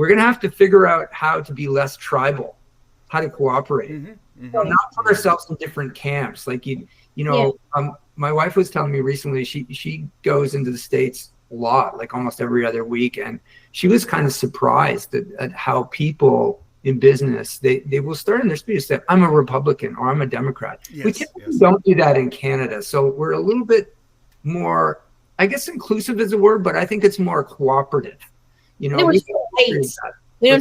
we're going to have to figure out how to be less tribal, how to cooperate. So not put ourselves in different camps. Like, my wife was telling me recently, she goes into the States a lot, like almost every other week. And she was kind of surprised at how people in business, they will start in their speech and say, I'm a Republican or I'm a Democrat. We typically don't do that in Canada. So we're a little bit more, I guess inclusive is a word, but I think it's more cooperative. We don't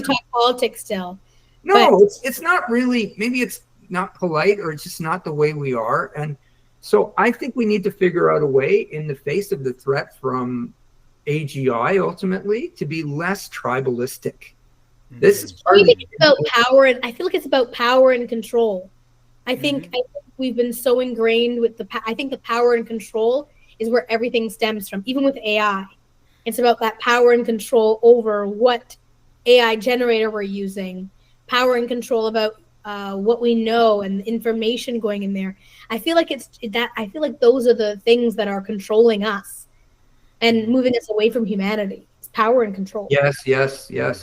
talk politics still. No, it's not really, maybe it's not polite or it's just not the way we are. And so I think we need to figure out a way in the face of the threat from AGI ultimately to be less tribalistic. This is about power, and I feel like it's about power and control. I think we've been so ingrained with I think the power and control is where everything stems from, even with AI. It's about that power and control over what AI generator we're using, power and control about what we know and the information going in there. I feel like I feel like those are the things that are controlling us and moving us away from humanity. It's power and control. Yes. Yeah.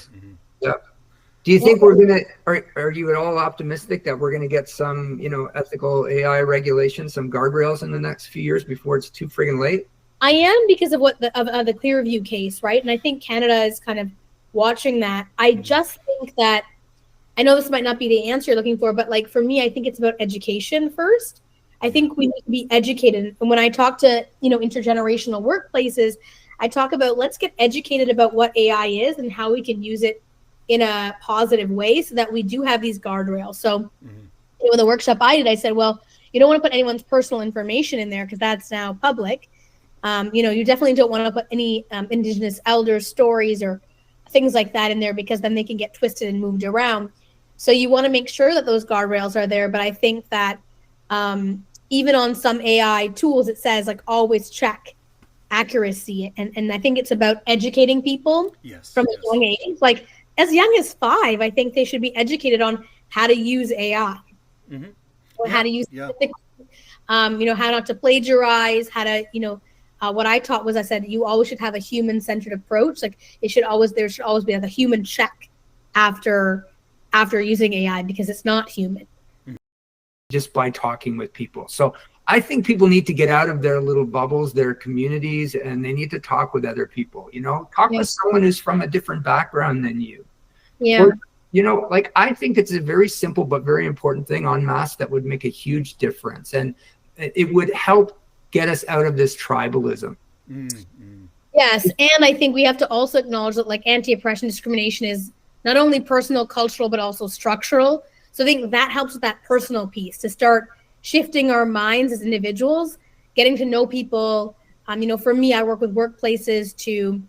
Do you think are you at all optimistic that we're going to get some, ethical AI regulations, some guardrails in the next few years before it's too friggin' late? I am, because of what the Clearview case, right? And I think Canada is kind of watching that. I just think that, I know this might not be the answer you're looking for, but like for me, I think it's about education first. I think we need to be educated. And when I talk to, intergenerational workplaces, I talk about, let's get educated about what AI is and how we can use it in a positive way so that we do have these guardrails. So in the workshop I did, I said, well, you don't want to put anyone's personal information in there because that's now public. You definitely don't want to put any Indigenous elders' stories or things like that in there, because then they can get twisted and moved around. So you want to make sure that those guardrails are there. But I think that even on some AI tools, it says like always check accuracy. And I think it's about educating people from a young age. Like as young as 5, I think they should be educated on how to use AI, or how to use how not to plagiarize, how to, what I taught was, I said, you always should have a human-centered approach. Like there should always be like a human check after using AI, because it's not human. Just by talking with people. So I think people need to get out of their little bubbles, their communities, and they need to talk with other people, talk with someone who's from a different background than you. Yeah. Or, I think it's a very simple but very important thing en masse that would make a huge difference. And it would help get us out of this tribalism. Yes. And I think we have to also acknowledge that like anti-oppression discrimination is not only personal, cultural, but also structural. So I think that helps with that personal piece, to start shifting our minds as individuals, getting to know people. For me, I work with workplaces to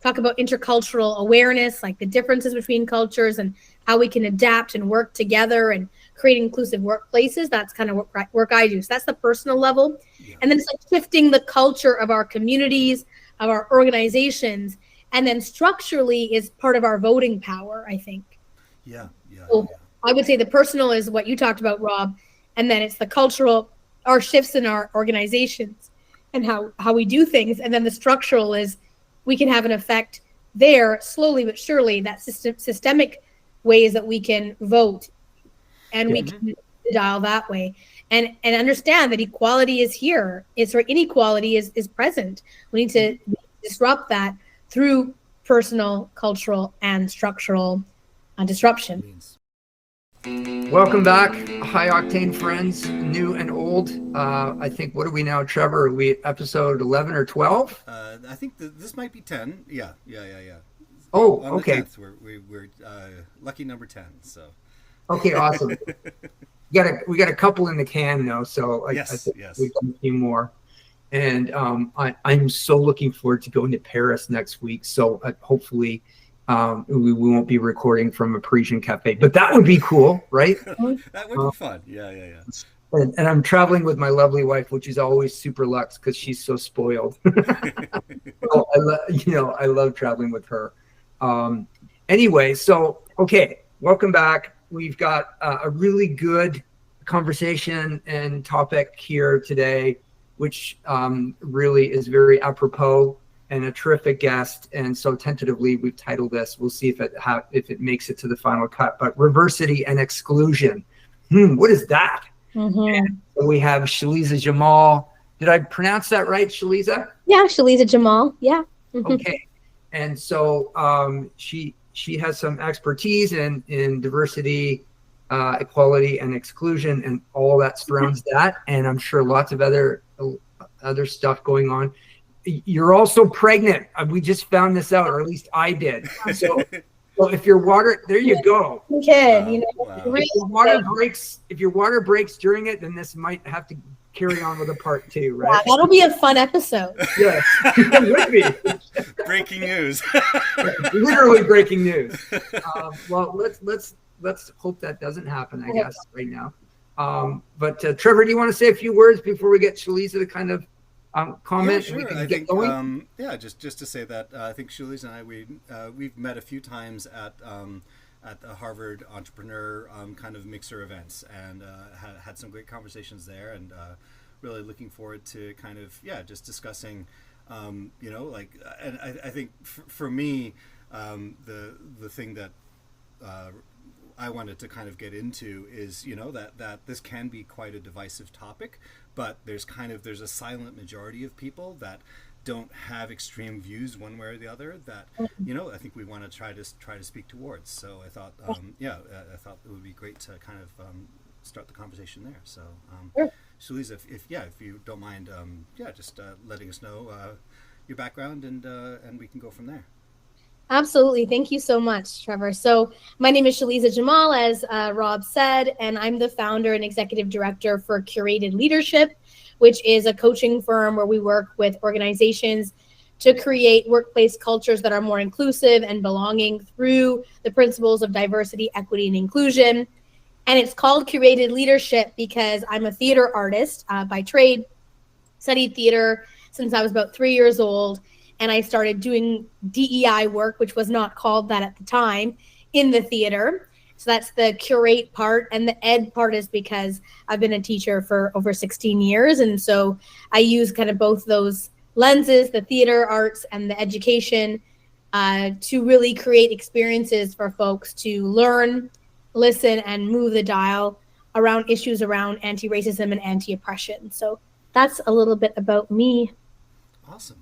talk about intercultural awareness, like the differences between cultures and how we can adapt and work together and create inclusive workplaces. That's kind of work I do. So that's the personal level. Yeah. And then it's like shifting the culture of our communities, of our organizations, and then structurally is part of our voting power, I think. So I would say the personal is what you talked about, Rob, and then it's the cultural, our shifts in our organizations and how we do things. And then the structural is we can have an effect there slowly but surely, that systemic ways that we can vote and we can dial that way and understand that equality is here. Inequality is present. We need to disrupt that through personal, cultural, and structural disruption. Welcome back, high octane friends, new and old. I think, what are we now, Trevor? Are we episode 11 or 12? I think this might be 10. Yeah. Oh, on okay. The 10th, we're lucky number 10. So. Okay, awesome. we got a couple in the can though, so I think we've done a few more. And I'm so looking forward to going to Paris next week. So hopefully. We won't be recording from a Parisian cafe, but that would be cool, right? That would be fun. Yeah. And I'm traveling with my lovely wife, which is always super luxe because she's so spoiled. So I love traveling with her. Anyway, so okay, welcome back. We've got a really good conversation and topic here today, which really is very apropos and a terrific guest. And so tentatively, we've titled this. We'll see if it makes it to the final cut. But Reversity and Exclusion. What is that? And so we have Sheliza Jamal. Did I pronounce that right, Sheliza? Yeah, Sheliza Jamal. Yeah. Okay. And so she has some expertise in diversity, equality, and exclusion, and all that surrounds that. And I'm sure lots of other stuff going on. You're also pregnant. We just found this out, or at least I did. So if your water, there you go. Okay. Wow. If your water breaks during it, then this might have to carry on with a part 2, right? Yeah, that'll be a fun episode. Yes, it would be. Breaking news. Literally breaking news. Well, let's hope that doesn't happen, I guess, right now. But Trevor, do you want to say a few words before we get Sheliza to kind of comment? Yeah, sure. We can I get think, going. just to say that I think Sheliza and I we've met a few times at the Harvard Entrepreneur kind of mixer events, and had some great conversations there, and really looking forward to kind of just discussing, and I think for me, the thing that I wanted to kind of get into is that this can be quite a divisive topic, but there's a silent majority of people that don't have extreme views one way or the other that I think we want to try to speak towards. So I thought I thought it would be great to kind of start the conversation there. So Sheliza, if you don't mind just letting us know your background, and we can go from there. Absolutely. Thank you so much, Trevor. So my name is Sheliza Jamal, as Rob said, and I'm the founder and executive director for Curated Leadership, which is a coaching firm where we work with organizations to create workplace cultures that are more inclusive and belonging through the principles of diversity, equity, and inclusion. And it's called Curated Leadership because I'm a theater artist by trade, studied theater since I was about 3 years old. And I started doing DEI work, which was not called that at the time, in the theater. So that's the curate part. And the ed part is because I've been a teacher for over 16 years. And so I use kind of both those lenses, the theater arts and the education, to really create experiences for folks to learn, listen, and move the dial around issues around anti-racism and anti-oppression. So that's a little bit about me. Awesome.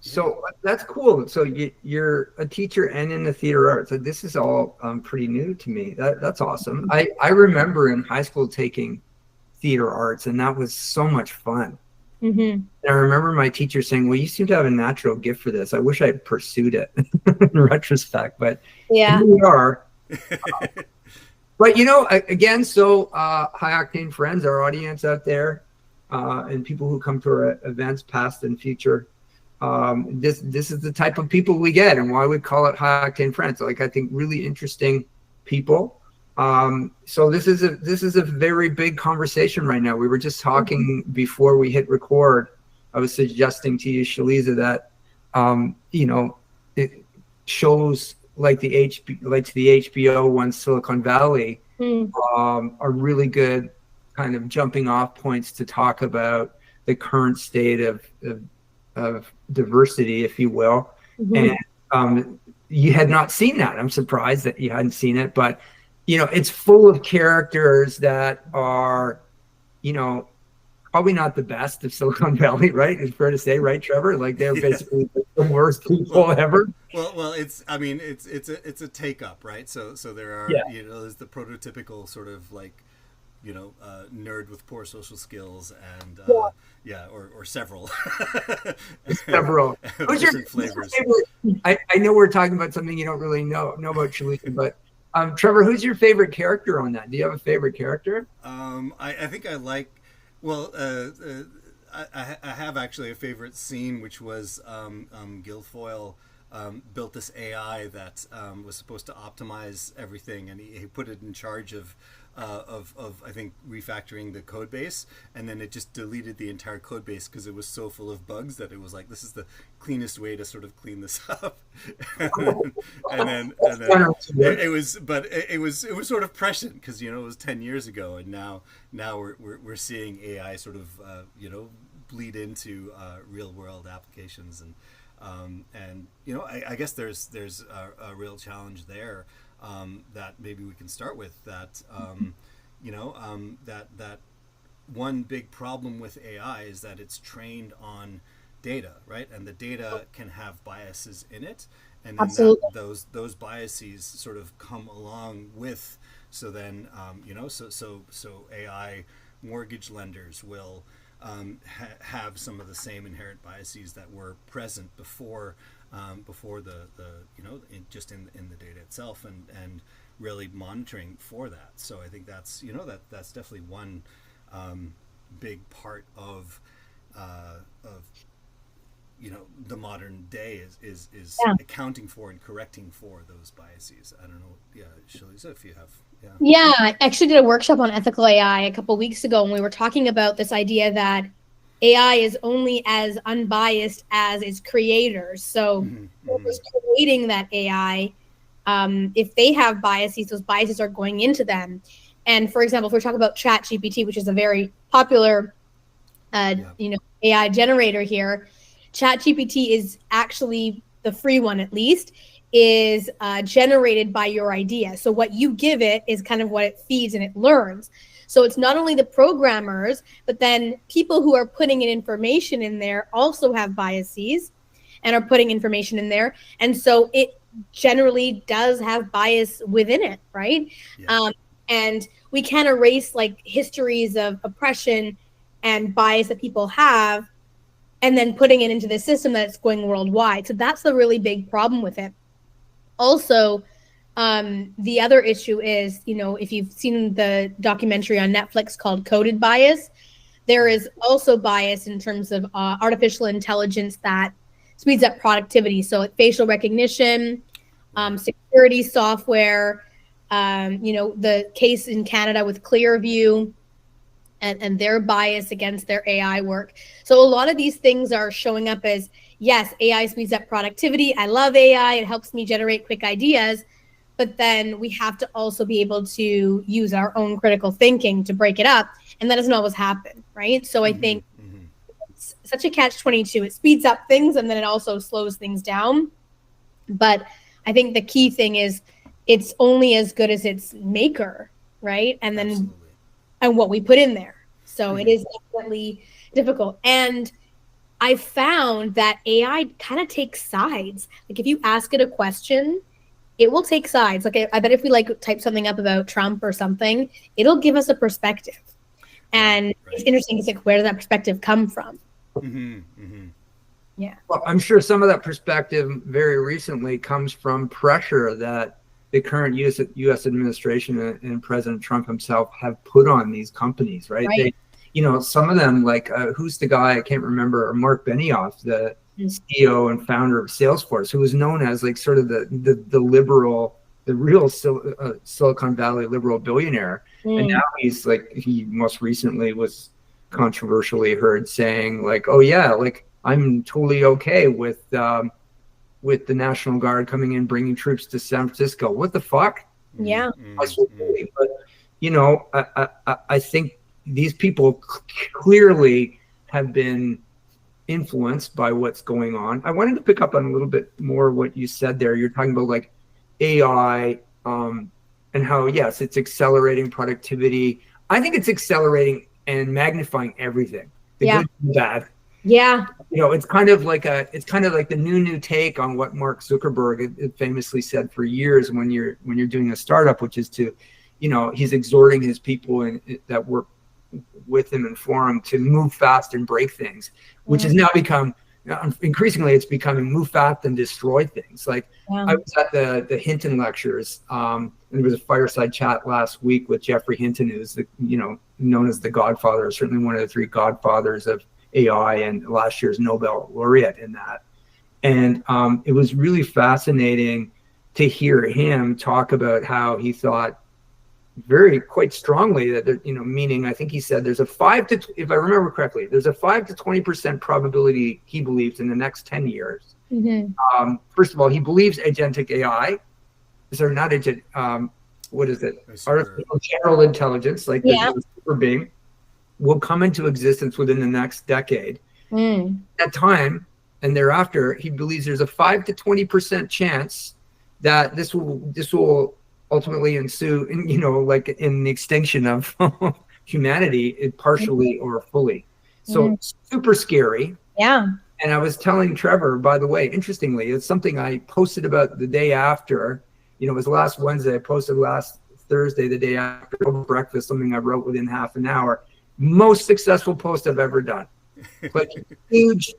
So that's cool. So you're a teacher and in the theater arts. So this is all pretty new to me. That's awesome. I remember in high school taking theater arts, and that was so much fun. And I remember my teacher saying, well, you seem to have a natural gift for this. I wish I had pursued it in retrospect, but here we are. But again, so high octane friends, our audience out there, and people who come to our events, past and future. This is the type of people we get, and why we call it high octane friends. Like, I think really interesting people. So this is a very big conversation right now. We were just talking before we hit record. I was suggesting to you, Sheliza, that it shows like the HBO one, Silicon Valley, are really good kind of jumping off points to talk about the current state of diversity, if you will. And you had not seen that. I'm surprised that you hadn't seen it, but it's full of characters that are probably not the best of Silicon Valley, right? It's fair to say, right, Trevor? Like, they're basically the worst people ever. Well, it's a take up, right? So there are there's the prototypical sort of like nerd with poor social skills, and or several. Who's your favorite? I know we're talking about something you don't really know about, Sheliza, but Trevor, who's your favorite character on that? Do you have a favorite character? I think I like. Well, I have actually a favorite scene, which was Guilfoyle built this AI that was supposed to optimize everything, and he put it in charge of I think refactoring the code base, and then it just deleted the entire code base because it was so full of bugs that it was like, this is the cleanest way to sort of clean this up. and then it was sort of prescient because it was 10 years ago, and now we're seeing AI sort of bleed into real world applications. And you know, I guess there's a real challenge there that maybe we can start with, that you know, that one big problem with AI is that it's trained on data, right? And the data can have biases in it, and then those biases sort of come along with. So then, you know, so AI mortgage lenders will have some of the same inherent biases that were present before the you know, just in the data itself, and really monitoring for that. So I think that's, you know, that's definitely one big part of you know, the modern day is accounting for and correcting for those biases. I don't know, Sheliza, if you have. Yeah, I actually did a workshop on ethical AI a couple of weeks ago, and we were talking about this idea that AI is only as unbiased as its creators. So whoever's creating that AI, if they have biases, those biases are going into them. And for example, if we're talking about ChatGPT, which is a very popular you know, AI generator here, ChatGPT is actually, the free one at least, is generated by your idea. So what you give it is kind of what it feeds and it learns. So it's not only the programmers, but then people who are putting in information in there also have biases and are putting information in there. And so it generally does have bias within it, right? Yeah. And we can't erase like histories of oppression and bias that people have and then putting it into the system that's going worldwide. So that's the really big problem with it. Also, the other issue is, you know, if you've seen the documentary on Netflix called Coded Bias, there is also bias in terms of artificial intelligence that speeds up productivity. So facial recognition, security software, you know, the case in Canada with Clearview and their bias against their AI work. So a lot of these things are showing up as, yes, AI speeds up productivity. I love AI. It helps me generate quick ideas. But then we have to also be able to use our own critical thinking to break it up. And that doesn't always happen, right? So I think it's such a catch-22. It speeds up things and then it also slows things down. But I think the key thing is it's only as good as its maker, right? And then and what we put in there. So it is definitely difficult. And I found that AI kind of takes sides. Like if you ask it a question, it will take sides. Like I bet if we like type something up about Trump or something, it'll give us a perspective. And it's interesting to see where does that perspective come from? Yeah. Well, I'm sure some of that perspective very recently comes from pressure that the current U.S. administration and President Trump himself have put on these companies, right? They, you know, some of them, like who's the guy, I can't remember, Mark Benioff, the CEO and founder of Salesforce, who was known as like sort of the liberal, the real Silicon Valley liberal billionaire. And now he's like, he most recently was controversially heard saying like, oh yeah, like I'm totally okay with the National Guard coming in, bringing troops to San Francisco. What the fuck? Yeah. But, you know, I think these people clearly have been influenced by what's going on. I wanted to pick up on a little bit more what you said there. You're talking about like AI and how, yes, it's accelerating productivity. I think it's accelerating and magnifying everything, the good and bad. Yeah. You know, it's kind of like the new take on what Mark Zuckerberg famously said for years when you're doing a startup, which is to, you know, he's exhorting his people that work with him and for him to move fast and break things, which has now become increasingly it's becoming move fast and destroy things. Like I was at the Hinton lectures, and there was a fireside chat last week with Jeffrey Hinton, who's known as the Godfather, or certainly one of the three godfathers of AI and last year's Nobel laureate in that. And it was really fascinating to hear him talk about how he thought quite strongly that, meaning I think he said there's a if I remember correctly, there's a 5 to 20% probability he believes in the next 10 years. Mm-hmm. First of all, he believes agentic AI. Sorry, not what is it? Artificial general intelligence, like the super being. will come into existence within the next decade. At time and thereafter, he believes there's a 5 to 20% chance that this will ultimately ensue in, like in the extinction of humanity, partially or fully. So super scary. Yeah. And I was telling Trevor, by the way, interestingly, it's something I posted about the day after. It was last Wednesday. I posted last Thursday, the day after breakfast, something I wrote within half an hour. Most successful post I've ever done. Like huge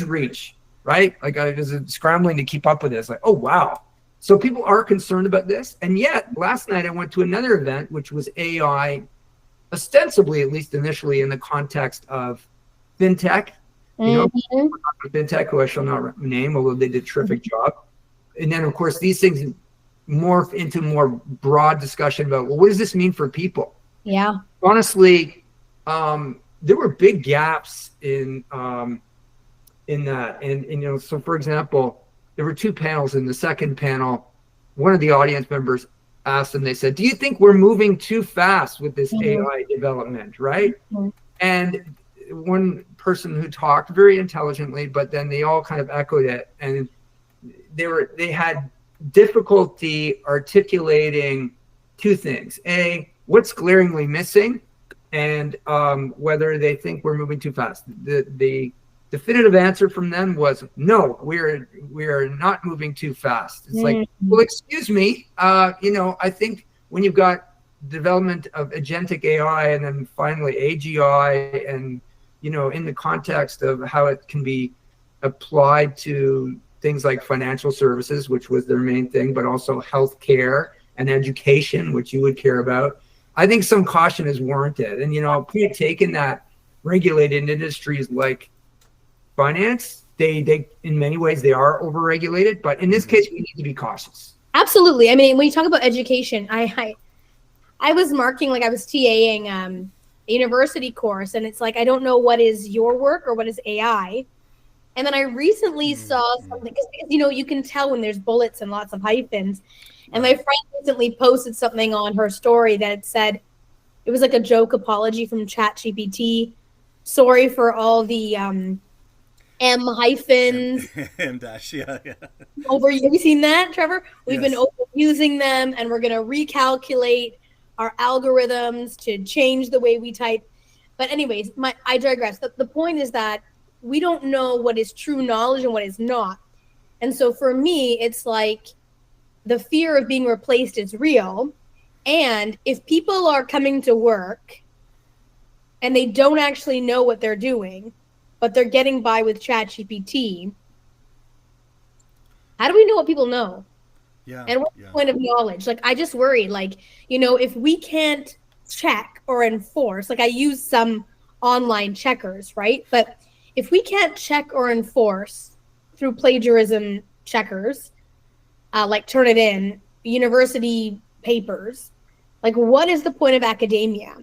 reach, right? Like I was scrambling to keep up with this. Like, oh, wow. So people are concerned about this. And yet last night I went to another event, which was AI, ostensibly, at least initially, in the context of fintech. Fintech, who I shall not name, although they did a terrific job. And then, of course, these things morph into more broad discussion about, well, what does this mean for people? Yeah. Honestly, there were big gaps in that. And so for example, there were 2 panels. In the second panel, one of the audience members asked them, they said, do you think we're moving too fast with this AI development, right? And one person who talked very intelligently, but then they all kind of echoed it, and they had difficulty articulating 2 things: A, what's glaringly missing, and whether they think we're moving too fast. The definitive answer from them was no, we're not moving too fast. It's like, well, excuse me, I think when you've got development of agentic AI and then finally AGI, and in the context of how it can be applied to things like financial services, which was their main thing, but also healthcare and education, which you would care about, I think some caution is warranted. And, taking that regulated industries like finance, they in many ways, they are overregulated, but in this case, we need to be cautious. Absolutely. I mean, when you talk about education, I was marking, like I was TAing a university course, and it's like, I don't know what is your work or what is AI. And then I recently saw something, because you can tell when there's bullets and lots of hyphens. And my friend recently posted something on her story that said, it was like a joke apology from ChatGPT. Sorry for all the M hyphens. M dash, yeah. Have you seen that, Trevor? We've been overusing them, and we're going to recalculate our algorithms to change the way we type. But anyways, I digress. The point is that we don't know what is true knowledge and what is not. And so for me, it's like the fear of being replaced is real. And if people are coming to work and they don't actually know what they're doing, but they're getting by with ChatGPT, how do we know what people know? Yeah. And what's the point of knowledge? Like, I just worry, if we can't check or enforce, like I use some online checkers, right? But if we can't check or enforce through plagiarism checkers, like Turnitin, university papers, like what is the point of academia?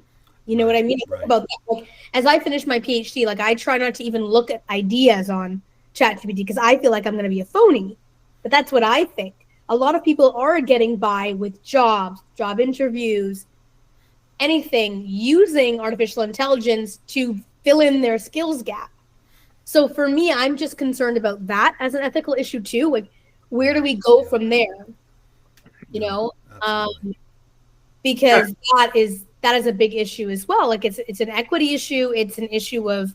You know what I mean? I think about that. Like, as I finish my PhD, like I try not to even look at ideas on ChatGPT because I feel like I'm going to be a phony. But that's what I think. A lot of people are getting by with jobs, job interviews, anything using artificial intelligence to fill in their skills gap. So for me, I'm just concerned about that as an ethical issue too. Like, where do we go from there? Because that is a big issue as well. Like it's an equity issue. It's an issue of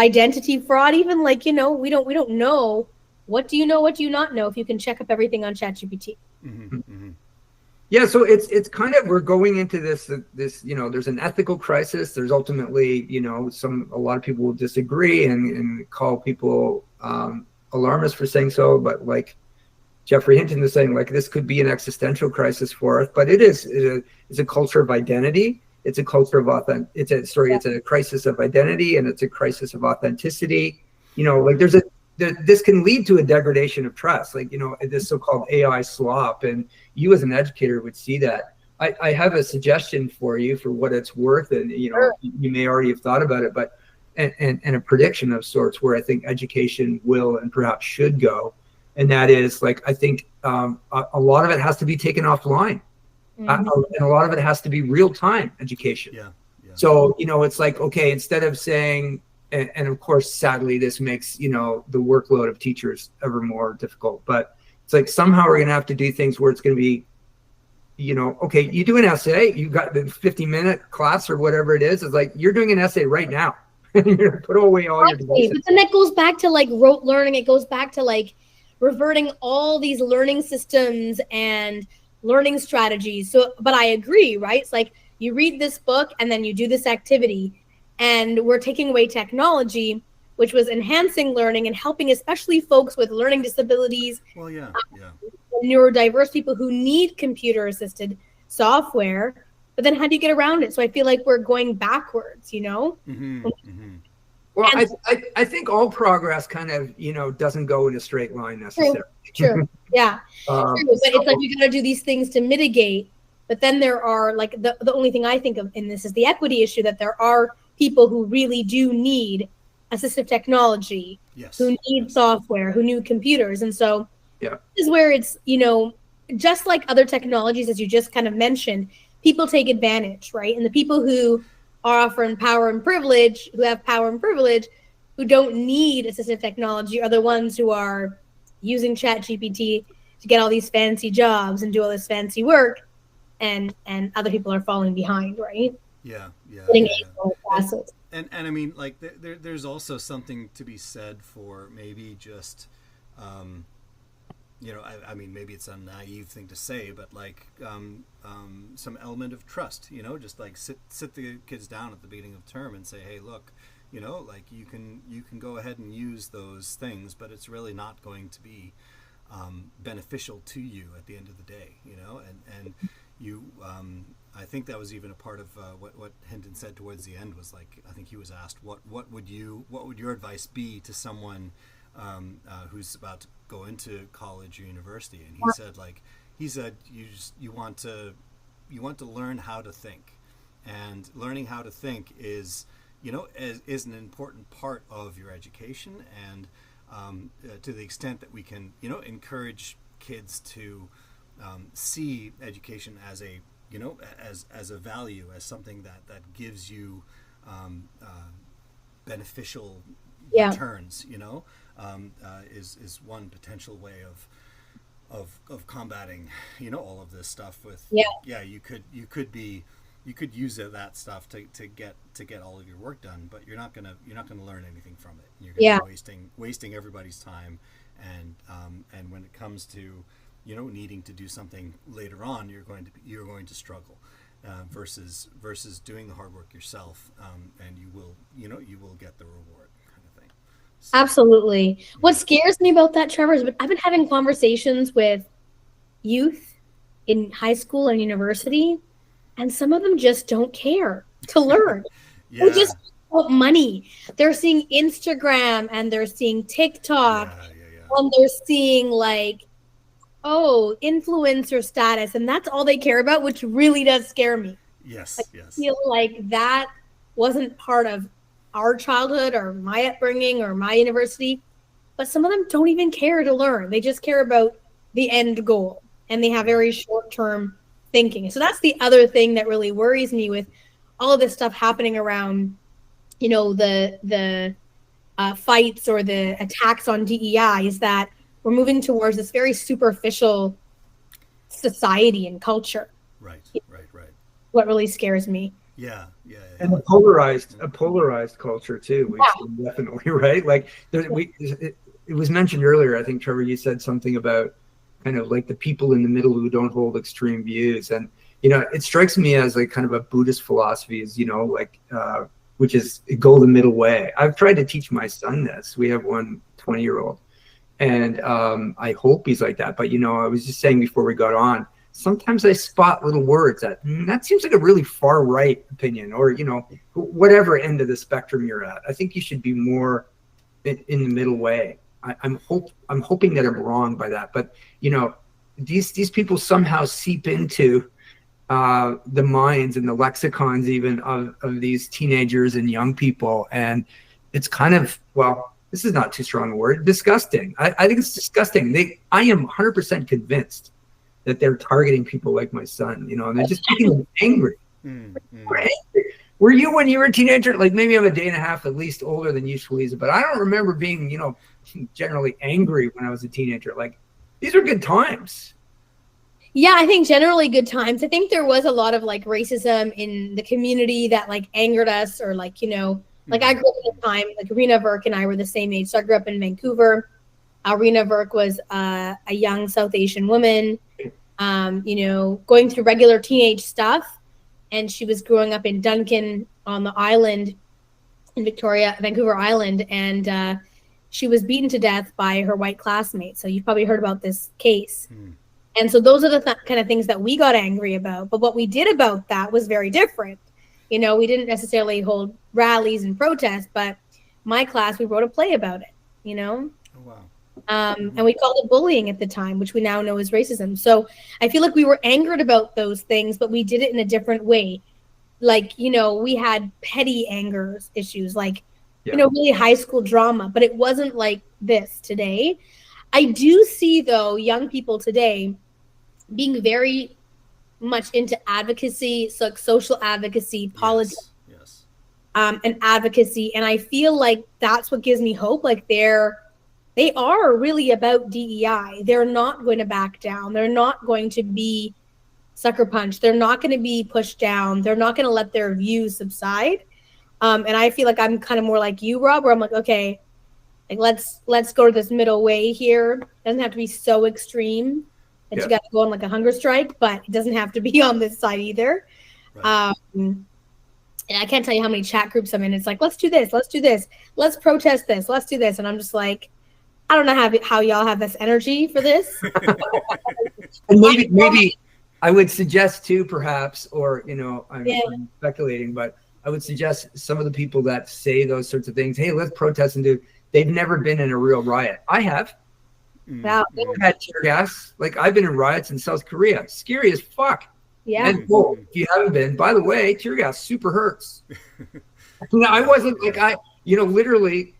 identity fraud. Even we don't know. What do you know? What do you not know? If you can check up everything on ChatGPT. Yeah, so it's kind of, we're going into this there's an ethical crisis. There's ultimately a lot of people will disagree and call people alarmists for saying so, but like Jeffrey Hinton is saying, like this could be an existential crisis for us, but it's a culture of identity. It's a culture of it's a crisis of identity, and it's a crisis of authenticity. This can lead to a degradation of trust, this so-called AI slop. And you as an educator would see that. I have a suggestion for you for what it's worth. And, Sure. You may already have thought about it, but, and a prediction of sorts where I think education will and perhaps should go. And that is I think a lot of it has to be taken offline. And a lot of it has to be real-time education. Yeah. So, it's like, okay, instead of saying, and of course, sadly, this makes, the workload of teachers ever more difficult, but it's like, somehow we're going to have to do things where it's going to be, okay, you do an essay, you got the 50-minute class or whatever it is. It's like, you're doing an essay right now. You're going to put away all your devices. But then that goes back to like rote learning. It goes back to like reverting all these learning systems and learning strategies. So, but I agree, right? It's like you read this book and then you do this activity, and we're taking away technology, which was enhancing learning and helping especially folks with learning disabilities, neurodiverse people who need computer assisted software. But then how do you get around it? So I feel like we're going backwards, Well, I think all progress kind of, doesn't go in a straight line necessarily. True. Yeah. True. But it's like you got to do these things to mitigate. But then there are like the only thing I think of in this is the equity issue, that there are people who really do need assistive technology, who need software, who need computers. And so this is where it's, just like other technologies, as you just kind of mentioned, people take advantage, right? And the people who are offering power and privilege, who have power and privilege, who don't need assistive technology, are the ones who are using ChatGPT to get all these fancy jobs and do all this fancy work, and other people are falling behind, right? And I mean, like, there's also something to be said for maybe just, I mean, maybe it's a naive thing to say, but like some element of trust, just like sit the kids down at the beginning of term and say, hey, look, like you can go ahead and use those things, but it's really not going to be beneficial to you at the end of the day, and you, I think that was even a part of what Hinton said towards the end, was like, I think he was asked, what would your advice be to someone who's about to go into college or university? And he said you want to learn how to think, and learning how to think is is an important part of your education, and to the extent that we can encourage kids to see education as a as a value, as something that gives you beneficial returns, is one potential way of combating all of this stuff with you could use that stuff to get all of your work done, but you're not gonna learn anything from it. You're gonna be wasting everybody's time, and when it comes to needing to do something later on, you're going to struggle versus doing the hard work yourself, and you will get the reward, kind of thing. So, absolutely. What scares me about that, Trevor, is I've been having conversations with youth in high school and university, and some of them just don't care to learn. They just want money. They're seeing Instagram and they're seeing TikTok, and they're seeing like, influencer status, and that's all they care about, which really does scare me. Yes. I feel like that wasn't part of our childhood or my upbringing or my university, but some of them don't even care to learn. They just care about the end goal, and they have very short-term thinking. So that's the other thing that really worries me with all of this stuff happening around, the fights or the attacks on DEI, is that we're moving towards this very superficial society and culture. Right. What really scares me. Yeah. And a polarized culture too, which definitely, right? Like it was mentioned earlier, I think, Trevor, you said something about kind of like the people in the middle who don't hold extreme views. And, it strikes me as like kind of a Buddhist philosophy is, which is go the middle way. I've tried to teach my son this. We have one 20-year-old. And I hope he's like that. But, I was just saying before we got on, sometimes I spot little words that seems like a really far right opinion, or, whatever end of the spectrum you're at. I think you should be more in the middle way. I'm hoping that I'm wrong by that. But, these people somehow seep into the minds and the lexicons even of these teenagers and young people. And it's kind of, this is not too strong a word, disgusting. I think it's disgusting. I am 100% convinced that they're targeting people like my son, and they're just making them angry. Were you when you were a teenager? Like maybe I'm a day and a half at least older than you, Sheliza, but I don't remember being, generally angry when I was a teenager. Like these are good times. Yeah, I think generally good times. I think there was a lot of like racism in the community that like angered us, or like, like I grew up at a time, like Rena Verk and I were the same age. So I grew up in Vancouver. Rena Verk was a young South Asian woman, going through regular teenage stuff. And she was growing up in Duncan on the island in Vancouver Island. And she was beaten to death by her white classmates. So you've probably heard about this case. And so those are the kind of things that we got angry about. But what we did about that was very different. We didn't necessarily hold rallies and protests, but my class, we wrote a play about it, Oh, wow. And we called it bullying at the time, which we now know is racism. So I feel like we were angered about those things, but we did it in a different way. Like, we had petty anger issues, like, really high school drama, but it wasn't like this today. I do see, though, young people today being very much into advocacy, so like social advocacy, politics, yes. And advocacy. And I feel like that's what gives me hope. Like they are really about DEI. They're not going to back down. They're not going to be sucker punched. They're not going to be pushed down. They're not going to let their views subside. And I feel like I'm kind of more like you, Rob, where I'm like, okay, like let's go to this middle way here. It doesn't have to be so extreme that you got to go on like a hunger strike, but it doesn't have to be on this side either. Right. And I can't tell you how many chat groups I'm in. It's like, let's do this. Let's protest this. Let's do this. And I'm just like, I don't know how y'all have this energy for this. And maybe I would suggest too, perhaps, or I'm speculating, but I would suggest some of the people that say those sorts of things, hey, let's protest and they've never been in a real riot. I have. Wow. I've had tear gas. Like I've been in riots in South Korea. Scary as fuck. Yeah. And if you haven't been, by the way, tear gas super hurts. I wasn't like literally,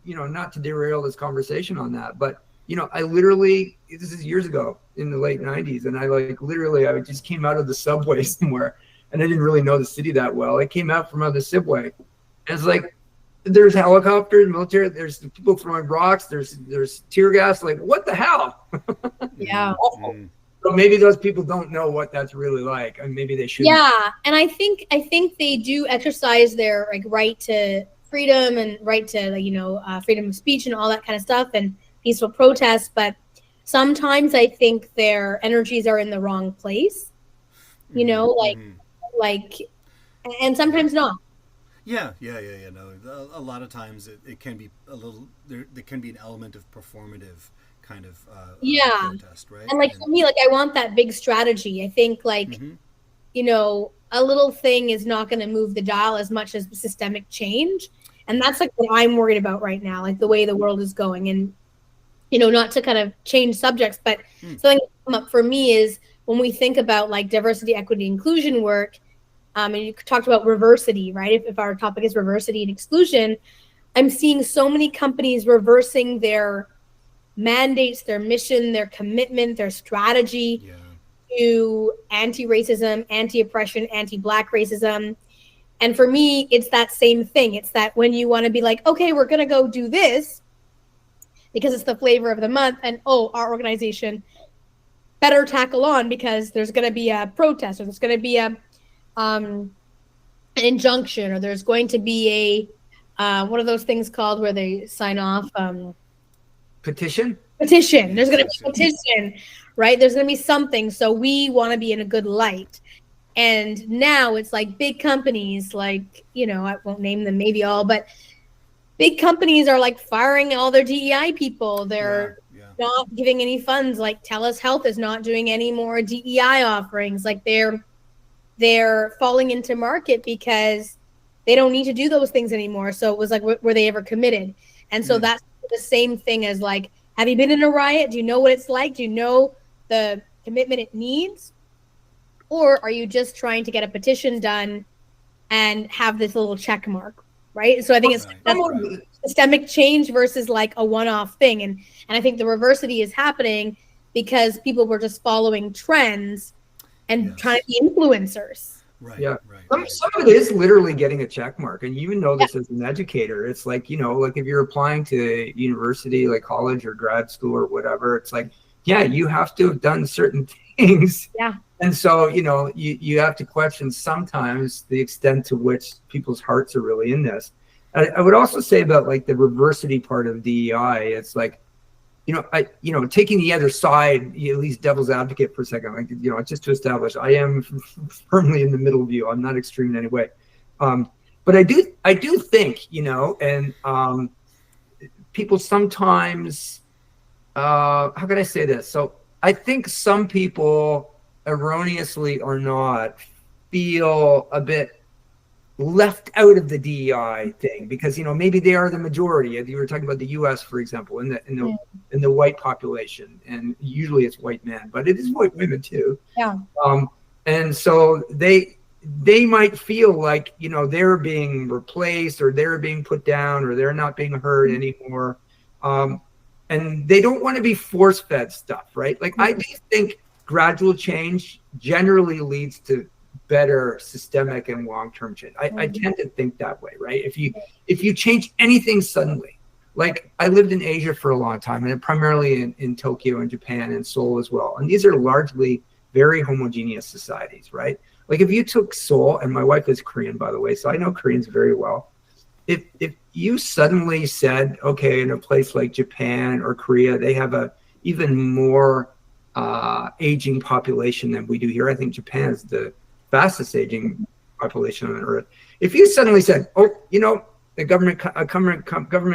not to derail this conversation on that, but, I literally, this is years ago in the late 90s. And I just came out of the subway somewhere and I didn't really know the city that well. I came out from out of the subway and it's like, there's helicopters, military, there's people throwing rocks, there's tear gas. Like, what the hell? Yeah. So maybe those people don't know what that's really like, and maybe they should. Yeah, and I think they do exercise their right to freedom and right to freedom of speech and all that kind of stuff and peaceful protests. But sometimes I think their energies are in the wrong place. And sometimes not. Yeah. No, a lot of times it can be a little. There can be an element of performative kind of protest, right? And for me, I want that big strategy. I think a little thing is not going to move the dial as much as systemic change, and that's what I'm worried about right now, like the way the world is going. And not to kind of change subjects, but something that come up for me is when we think about diversity, equity, inclusion work. And you talked about Reversity, right? If our topic is Reversity and Exclusion, I'm seeing so many companies reversing their mandates, their mission, their commitment, their strategy to anti-racism, anti-oppression, anti-Black racism. And for me, it's that same thing. It's that when you want to be like, okay, we're going to go do this because it's the flavor of the month, and our organization better tackle on because there's going to be a protest, or there's going to be an injunction, or there's going to be a what are those things called where they sign off? Petition. There's going to be a petition, right? There's going to be something. So we want to be in a good light. And now it's big companies, I won't name them, maybe all, but big companies are firing all their DEI people. They're not giving any funds. TELUS Health is not doing any more DEI offerings. They're falling into market because they don't need to do those things anymore. So it was were they ever committed? And so that's the same thing as have you been in a riot? Do you know what it's like? Do you know the commitment it needs? Or are you just trying to get a petition done and have this little check mark, right? So I think that's systemic change versus a one-off thing. And I think the Reversity is happening because people were just following trends and trying to be influencers. Right. Yeah. Right. Some of it is literally getting a check mark. And you even know this as an educator. It's like, like if you're applying to university, like college or grad school or whatever, it's like, yeah, you have to have done certain things. Yeah. And so, you have to question sometimes the extent to which people's hearts are really in this. I would also say about like the Reversity part of DEI, it's like, taking the other side, at least devil's advocate for a second, like, just to establish, I am firmly in the middle view. I'm not extreme in any way. But I do think, and people sometimes, how can I say this? So I think some people, erroneously or not, feel a bit left out of the DEI thing because maybe they are the majority. You were talking about the U.S., for example, in the white population, and usually it's white men, but it is white women too. Yeah. And so they might feel like they're being replaced or they're being put down or they're not being heard anymore, and they don't want to be force-fed stuff, right? Like I do think gradual change generally leads to better systemic and long-term change. I tend to think that way, right? If you change anything suddenly, like I lived in Asia for a long time, and primarily in Tokyo and Japan and Seoul as well. And these are largely very homogeneous societies, right? Like if you took Seoul, and my wife is Korean, by the way, so I know Koreans very well. If you suddenly said, okay, in a place like Japan or Korea, they have a even more aging population than we do here. I think Japan is the fastest aging population on earth. If you suddenly said, the government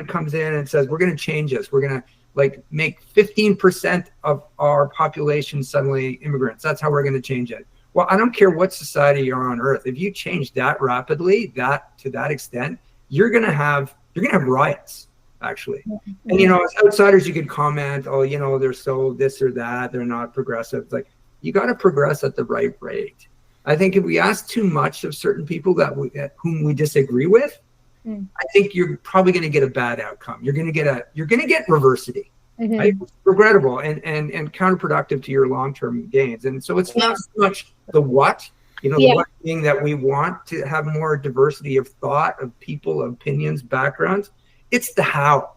comes in and says, we're going to change this. We're going to like make 15% of our population suddenly immigrants. That's how we're going to change it. Well, I don't care what society you're on earth. If you change that rapidly, to that extent, you're going to have riots, actually. And, as outsiders, you could comment, they're so this or that. They're not progressive. It's like, you got to progress at the right rate. I think if we ask too much of certain people whom we disagree with, I think you're probably going to get a bad outcome. You're going to get reversity, right? Regrettable and counterproductive to your long-term gains. And so it's not so much the what, the what being that we want to have more diversity of thought, of people, of opinions, backgrounds. It's the how.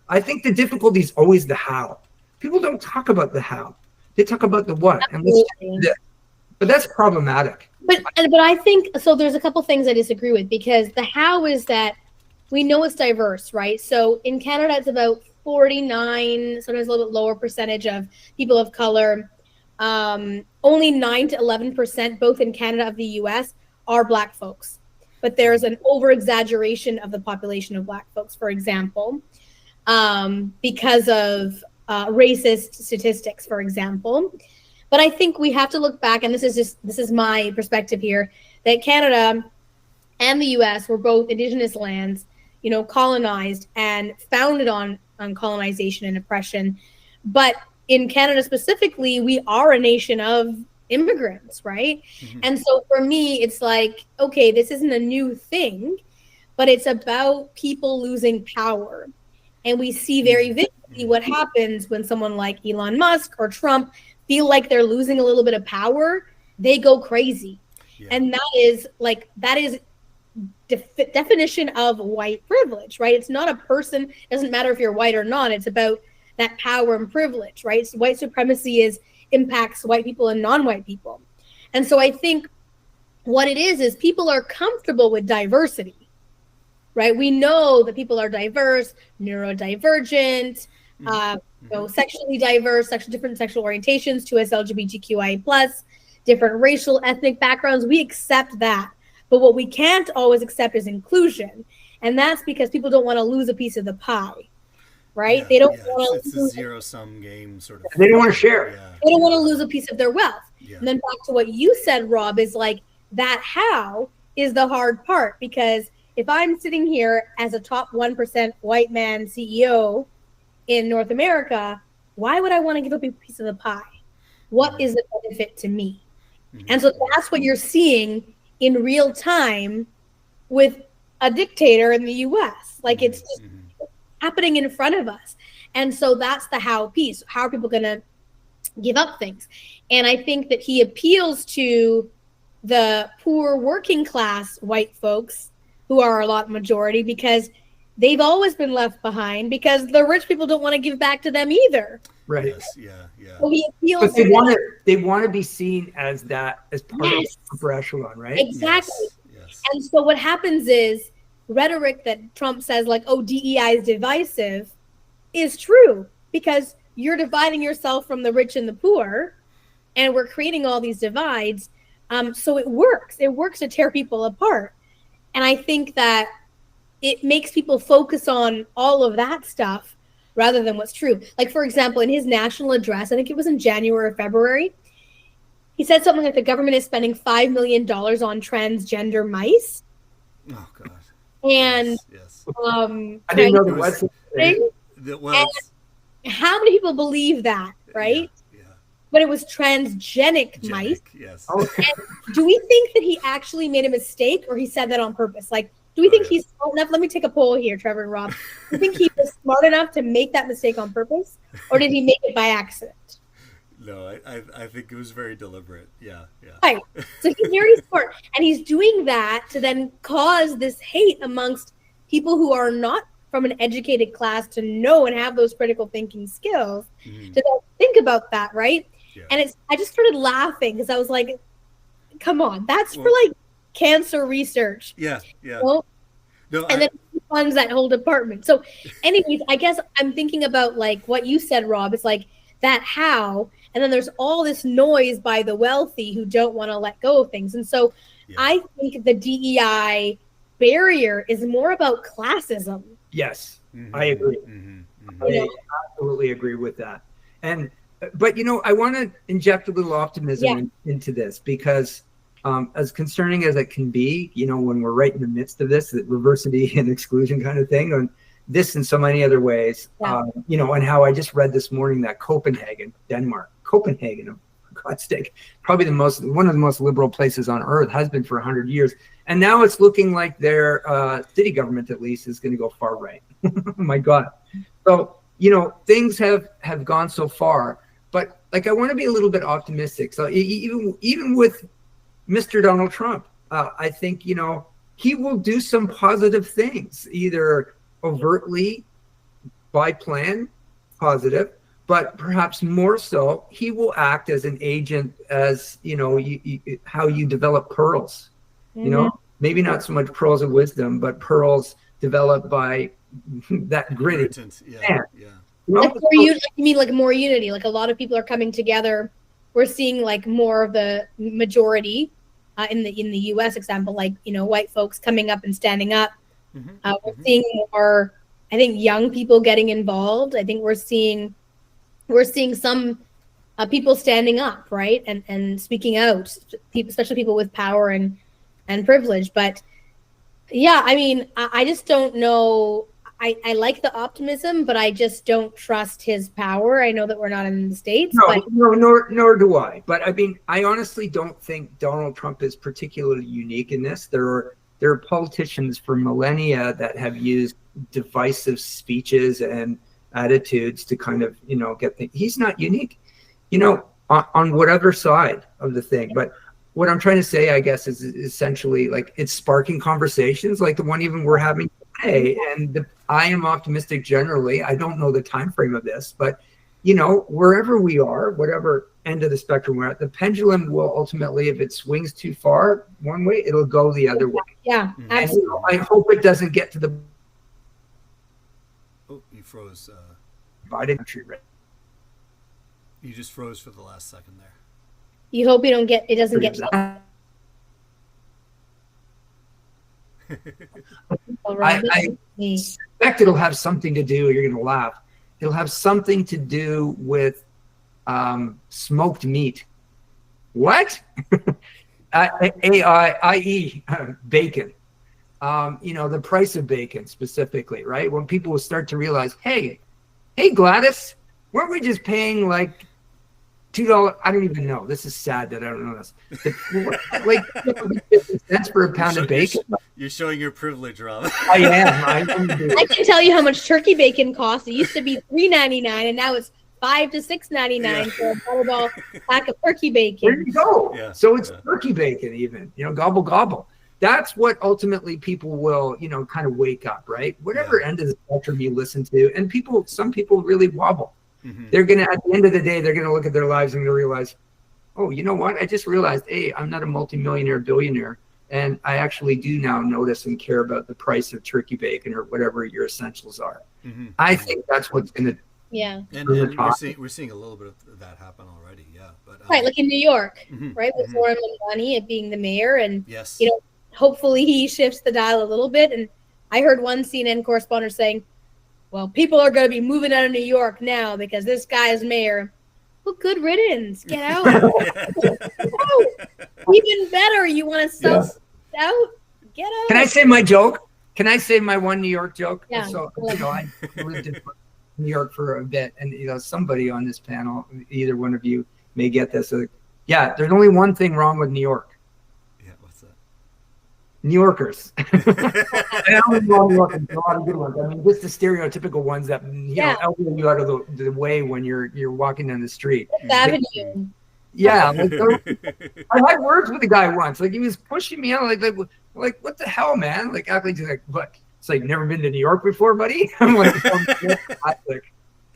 I think the difficulty is always the how. People don't talk about the how. They talk about the what. But that's problematic. But I think, so there's a couple things I disagree with, because the how is that we know it's diverse, right? So in Canada, it's about 49, sometimes a little bit lower percentage of people of color. Only 9 to 11%, both in Canada of the US, are Black folks. But there's an over-exaggeration of the population of Black folks, for example, because of racist statistics, for example. But I think we have to look back, and this is my perspective here, that Canada and the US were both indigenous lands, colonized and founded on colonization and oppression. But in Canada specifically, we are a nation of immigrants, right? And so for me, it's like, okay, this isn't a new thing, but it's about people losing power. And we see very vividly what happens when someone like Elon Musk or Trump feel like they're losing a little bit of power, they go crazy. And that is definition of white privilege, right? It's not a person, it doesn't matter if you're white or not, it's about that power and privilege, right? So white supremacy impacts white people and non-white people. And so I think what it is people are comfortable with diversity, right? We know that people are diverse, neurodivergent, sexually diverse, different sexual orientations, to us LGBTQIA+, different racial, ethnic backgrounds. We accept that. But what we can't always accept is inclusion. And that's because people don't want to lose a piece of the pie, right? They don't want to. It's a zero-sum game, sort of. They don't want to share. They don't want to lose a piece of their wealth. And then back to what you said, Rob, is like that how is the hard part. Because if I'm sitting here as a top 1% white man CEO in North America, why would I want to give up a piece of the pie? What is the benefit to me? And so that's what you're seeing in real time with a dictator in the US. Like it's just happening in front of us. And so that's the how piece. How are people going to give up things? And I think that he appeals to the poor working class white folks who are a lot majority, because they've always been left behind because the rich people don't want to give back to them either. Right. Yes. Yeah. So he appeals but they want to be seen as part of the upper echelon, right? Exactly. Yes. And so what happens is rhetoric that Trump says, like, oh, DEI is divisive, is true, because you're dividing yourself from the rich and the poor, and we're creating all these divides. So it works. It works to tear people apart. And I think that it makes people focus on all of that stuff rather than what's true. Like, for example, in his national address, I think it was in January or February, he said something like the government is spending $5 million on transgender mice. Oh, God. And yes. I didn't know that was. How many people believe that, right? Yeah. But it was transgenic mice. Yes. And do we think that he actually made a mistake, or he said that on purpose? Like, do we think he's smart enough? Let me take a poll here, Trevor and Rob. Do you think he was smart enough to make that mistake on purpose, or did he make it by accident? No, I think it was very deliberate. Yeah. Right. So he's very smart, and he's doing that to then cause this hate amongst people who are not from an educated class to know and have those critical thinking skills to then think about that, right? Yeah. And I just started laughing because I was like, "Come on, that's for like cancer research." Yeah. No, and then he funds that whole department. So, anyways, I guess I'm thinking about like what you said, Rob. It's like that how. And then there's all this noise by the wealthy who don't want to let go of things. And so I think the DEI barrier is more about classism. Yes, I agree. I absolutely agree with that. But, I want to inject a little optimism into this, because as concerning as it can be, when we're right in the midst of this, the reversity and exclusion kind of thing, and this in so many other ways, and how I just read this morning that Copenhagen, for God's sake, probably one of the most liberal places on earth, has been for 100 years. And now it's looking like their city government, at least, is going to go far right. Oh my God. So, things have gone so far, but like, I want to be a little bit optimistic. So even with Mr. Donald Trump, I think, he will do some positive things, either overtly by plan, positive, but perhaps more so, he will act as an agent, as how you develop pearls. Maybe not so much pearls of wisdom, but pearls developed by that gritty. Yeah. Like you mean like more unity? Like a lot of people are coming together. We're seeing like more of the majority in the U.S. example, like white folks coming up and standing up. We're seeing more, I think, young people getting involved. I think we're seeing some people standing up, right, and speaking out, especially people with power and privilege. But yeah, I mean, I just don't know. I like the optimism, but I just don't trust his power. I know that we're not in the States. Nor do I. But I mean, I honestly don't think Donald Trump is particularly unique in this. There are politicians for millennia that have used divisive speeches and attitudes to kind of, get things. He's not unique, on whatever side of the thing. But what I'm trying to say, I guess, is essentially like it's sparking conversations like the one even we're having today. And I am optimistic generally. I don't know the time frame of this, but wherever we are, whatever end of the spectrum we're at, the pendulum will ultimately, if it swings too far one way, it'll go the other way. Yeah, absolutely. And, I hope it doesn't get to the. Oh, you froze. Divided country. You just froze for the last second there. You hope it doesn't get to that. I suspect it'll have something to do, you're going to laugh, it'll have something to do with smoked meat. What? i.e. bacon. The price of bacon specifically, right? When people will start to realize, hey Gladys, weren't we just paying like $2? I don't even know. This is sad that I don't know this. Like 50 cents for a pound of bacon. You're showing your privilege, Rob. I am. I can tell you how much turkey bacon costs. It used to be $3.99 and now it's $5 to $6.99 for a butterball pack of turkey bacon. There you go. Yeah. So it's turkey bacon even, gobble, gobble. That's what ultimately people will, kind of wake up, right? Whatever end of the spectrum you listen to. And some people really wobble. Mm-hmm. They're going to, at the end of the day, they're going to look at their lives and realize, oh, you know what? I just realized, hey, I'm not a multimillionaire billionaire. And I actually do now notice and care about the price of turkey bacon or whatever your essentials are. Mm-hmm. I think that's what's going to. Yeah. And we're seeing a little bit of that happen already. Yeah. But right. Like in New York, mm-hmm, right. With Lauren Mondani being the mayor. And, yes. hopefully he shifts the dial a little bit. And I heard one CNN correspondent saying, well, people are going to be moving out of New York now because this guy is mayor. Well, good riddance. Get out. Even better. You want to sell out? Get out. Can I say my joke? Can I say my one New York joke? Yeah. So, I lived in New York for a bit, and somebody on this panel, either one of you may get this. There's only one thing wrong with New York. Yeah, what's that? New Yorkers. I don't know New Yorkers, a lot of good ones. I mean, just the stereotypical ones that elbow you out of the way when you're walking down the street. Avenue. Yeah, I had words with a guy once. Like he was pushing me out, like what the hell, man? Like athletes like, what? It's like never been to New York before, buddy. I'm like,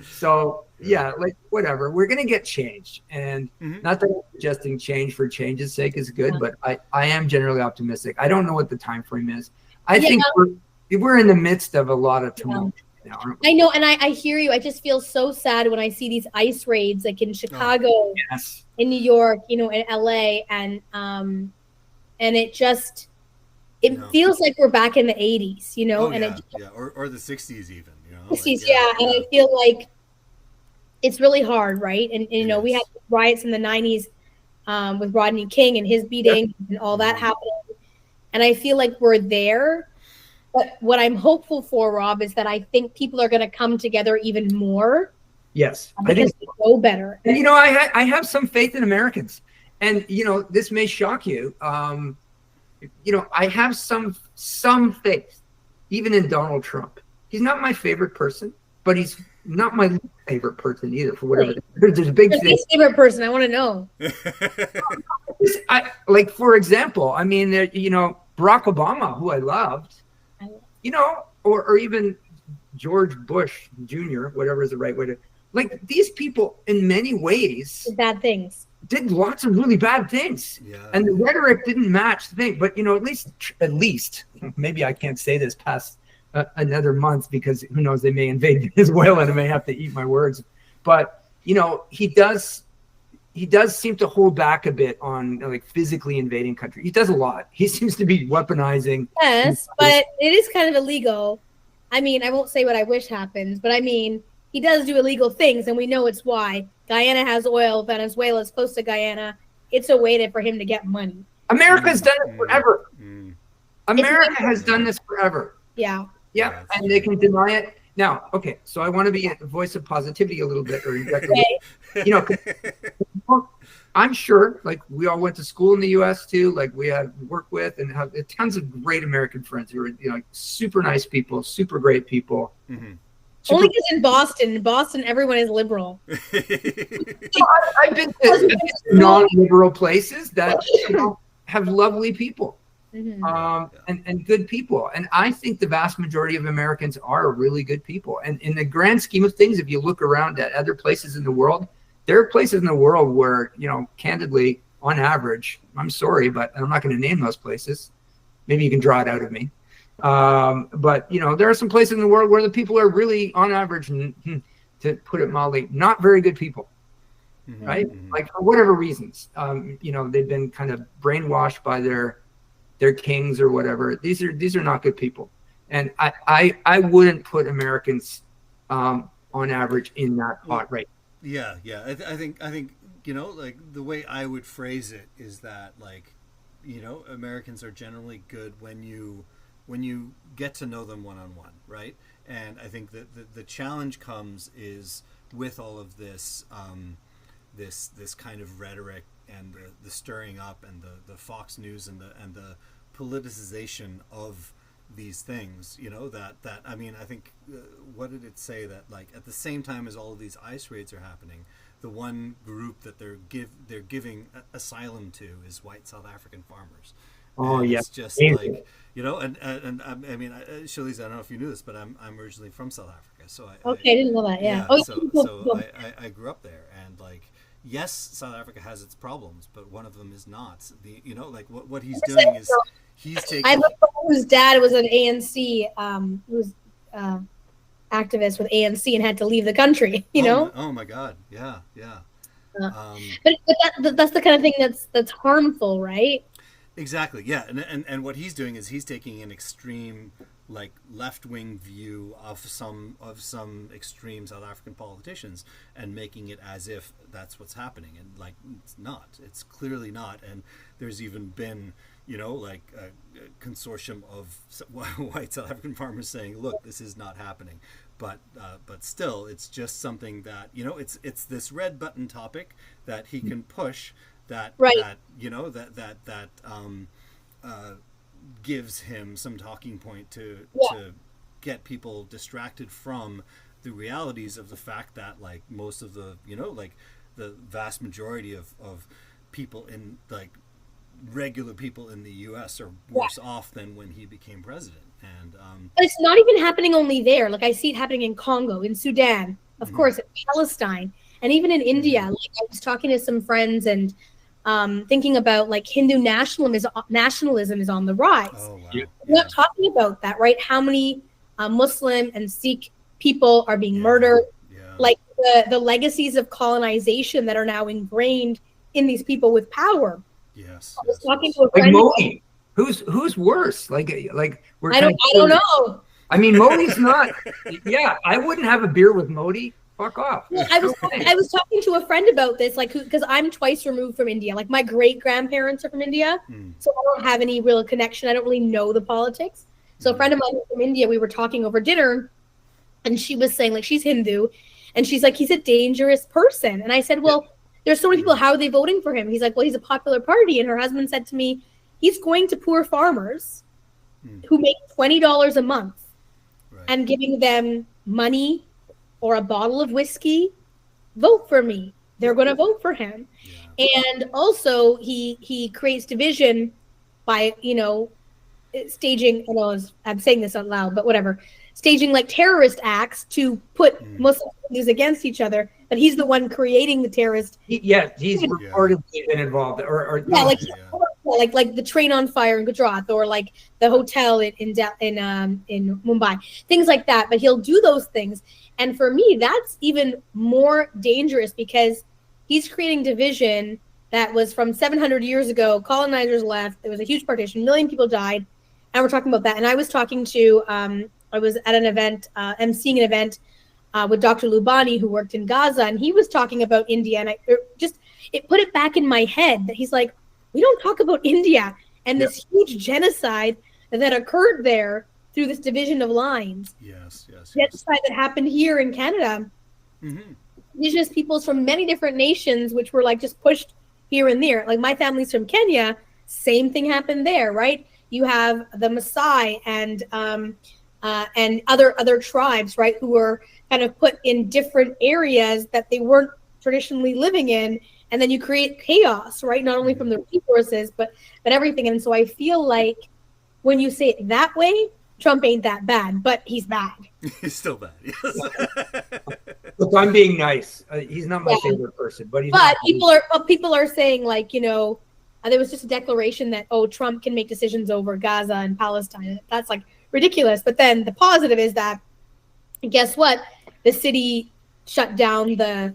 so yeah, like whatever. We're gonna get changed, and not that I'm suggesting change for change's sake is good, but I am generally optimistic. I don't know what the time frame is. I think we're in the midst of a lot of tumult. Yeah. I know, and I hear you. I just feel so sad when I see these ICE raids, like in Chicago, in New York, in LA, and it just feels like we're back in the 80s, or the 60s even, 60s, and I feel like it's really hard, right? And we had riots in the 90s with Rodney King and his beating and all that happening, and I feel like we're there. But what I'm hopeful for, Rob, is that I think people are going to come together even more. Yes, because they know better. And I have some faith in Americans, and this may shock you. I have some faith, even in Donald Trump. He's not my favorite person, but he's not my favorite person either. For whatever, there's a big least favorite person. I want to know. For example, I mean, Barack Obama, who I loved. Or even George Bush Jr., whatever is the right way to, these people in many ways bad things did lots of really bad things. Yeah. And the rhetoric didn't match the thing, but at least maybe I can't say this past another month because who knows, they may invade Venezuela and I may have to eat my words, but he does seem to hold back a bit on physically invading countries. He does a lot. He seems to be weaponizing. Yes, but it is kind of illegal. I mean, I won't say what I wish happens, but I mean, he does do illegal things, and we know it's why. Guyana has oil. Venezuela is close to Guyana. It's a way for him to get money. America's done it forever. America has done this forever. Yeah. Yeah, and they can deny it. Now, okay, so I want to be a voice of positivity a little bit, or I'm sure, we all went to school in the U.S. too. We have worked with and have tons of great American friends who are, super nice people, super great people. Mm-hmm. Only because in Boston, everyone is liberal. I've been to non-liberal places that have lovely people. Mm-hmm. And good people. And I think the vast majority of Americans are really good people. And in the grand scheme of things, if you look around at other places in the world, there are places in the world where, candidly, on average, I'm sorry, but I'm not going to name those places. Maybe you can draw it out of me. But, there are some places in the world where the people are really, on average, to put it mildly, not very good people. Mm-hmm. Right? For whatever reasons, they've been kind of brainwashed by their kings or whatever. These are not good people, and I wouldn't put Americans on average in that pot right. Yeah. I think the way I would phrase it is that Americans are generally good when you get to know them one-on-one, right? And I think that the challenge comes is with all of this this kind of rhetoric and the stirring up and the Fox News and the politicization of these things, that I mean, I think what did it say, that like at the same time as all of these ICE raids are happening, the one group that they're giving asylum to is white South African farmers. Oh, and yeah. It's just like, and I mean, Sheliza, I don't know if you knew this, but I'm originally from South Africa, so I didn't know that. Yeah. Oh, so I grew up there, and like, yes, South Africa has its problems, but one of them is not like what he's doing is he's taking. I have a friend whose dad was an ANC, who's activist with ANC and had to leave the country. Oh my God! Yeah. But that's the kind of thing that's harmful, right? Exactly. Yeah, and what he's doing is he's taking an extreme, like, left-wing view of some extreme South African politicians and making it as if that's what's happening, and like it's not. It's clearly not. And there's even been like a consortium of white South African farmers saying, look, this is not happening. But still, it's just something that it's this red button topic that he can push. That gives him some talking point to get people distracted from the realities of the fact that, like, most of the like the vast majority of people in, like, regular people in the US are worse off than when he became president. And but it's not even happening only there. Like, I see it happening in Congo, in Sudan, of course, in Palestine, and even in India. Like, I was talking to some friends and thinking about, like, Hindu nationalism is on the rise. Oh, wow. We're not talking about that, right? How many Muslim and Sikh people are being murdered? Like the legacies of colonization that are now ingrained in these people with power. Yes. I was talking to a friend. Like Modi. Who's worse? Like we're. I don't know. I mean, Modi's not. Yeah, I wouldn't have a beer with Modi. Fuck off. Well, I was talking to a friend about this, like, because I'm twice removed from India. Like, my great grandparents are from India, so I don't have any real connection. I don't really know the politics. So a friend of mine from India, we were talking over dinner, and she was saying, like, she's Hindu, and she's like, he's a dangerous person. And I said, well, there's so many people. How are they voting for him? He's like, well, he's a popular party. And her husband said to me, he's going to poor farmers who make $20 a month and giving them money or a bottle of whiskey. Vote for me. They're going to vote for him. And also he creates division by, staging, I'm saying this out loud, but whatever, staging like terrorist acts to put Muslims against each other. But he's the one creating the terrorist. He's reportedly been involved. Like the train on fire in Gujarat, or like the hotel in Mumbai, things like that. But he'll do those things. And for me, that's even more dangerous because he's creating division that was from 700 years ago. Colonizers left. There was a huge partition. 1 million people died. And we're talking about that. And I was talking to, I was at an event, emceeing an event with Dr. Lubani, who worked in Gaza. And he was talking about India. And it put it back in my head that he's like, we don't talk about India and this huge genocide that occurred there through this division of lines. Yes. Genocide that happened here in Canada. Indigenous peoples from many different nations, which were like just pushed here and there. Like, my family's from Kenya, same thing happened there, right? You have the Maasai and other tribes, right, who were kind of put in different areas that they weren't traditionally living in. And then you create chaos, right? Not only from the resources, but everything. And so I feel like when you say it that way, Trump ain't that bad, but he's bad. He's still bad. Yes. Look, I'm being nice. He's not my favorite person, but he's. But people are saying, like, there was just a declaration that, Trump can make decisions over Gaza and Palestine. That's like ridiculous. But then the positive is that, guess what? The city shut down the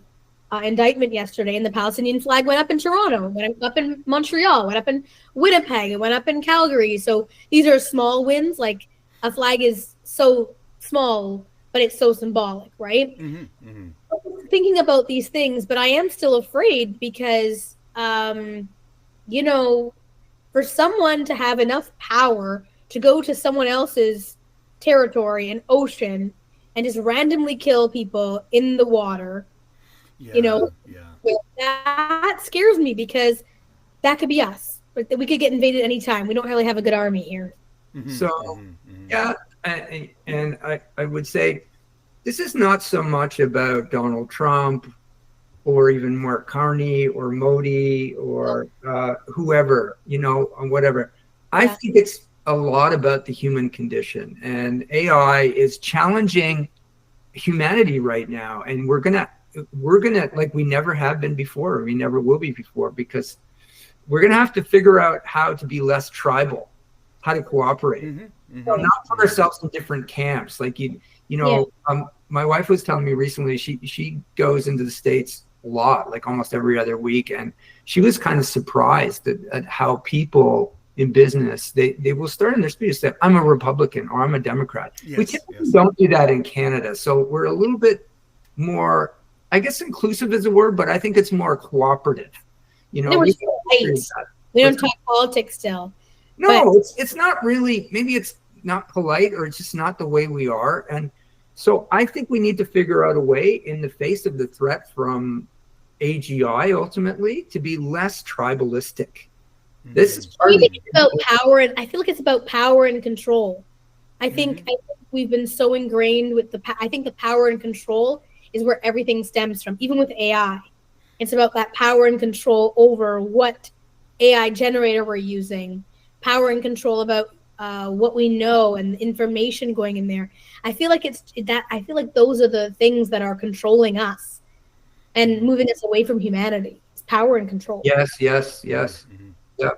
indictment yesterday, and the Palestinian flag went up in Toronto, went up in Montreal, went up in Winnipeg, it went up in Calgary. So these are small wins. Like, a flag is so small, but it's so symbolic, right? Thinking about these things, but I am still afraid because, for someone to have enough power to go to someone else's territory and ocean and just randomly kill people in the water, that scares me because that could be us. We could get invaded anytime. We don't really have a good army here. So Yeah, and I would say this is not so much about Donald Trump or even Mark Carney or Modi or whoever, or whatever. I think it's a lot about the human condition, and AI is challenging humanity right now, and we're gonna like we never have been before, we never will be before, because we're gonna have to figure out how to be less tribal, how to cooperate, not put ourselves in different camps. Like my wife was telling me recently, she goes into the States a lot, like almost every other week, and she was kind of surprised at how people in business they will start in their speech say, I'm a Republican or I'm a Democrat. We typically don't do that in Canada, so we're a little bit more, I guess inclusive is a word, but I think it's more cooperative. We don't talk politics still. No, it's not really, maybe it's not polite, or it's just not the way we are. And so I think we need to figure out a way, in the face of the threat from AGI ultimately, to be less tribalistic. This is about power, and I feel like it's about power and control. I think we've been so ingrained with I think the power and control is where everything stems from, even with AI. It's about that power and control over what AI generator we're using, power and control about what we know and the information going in there. I feel like I feel like those are the things that are controlling us and moving us away from humanity. It's power and control. Yes. Yeah.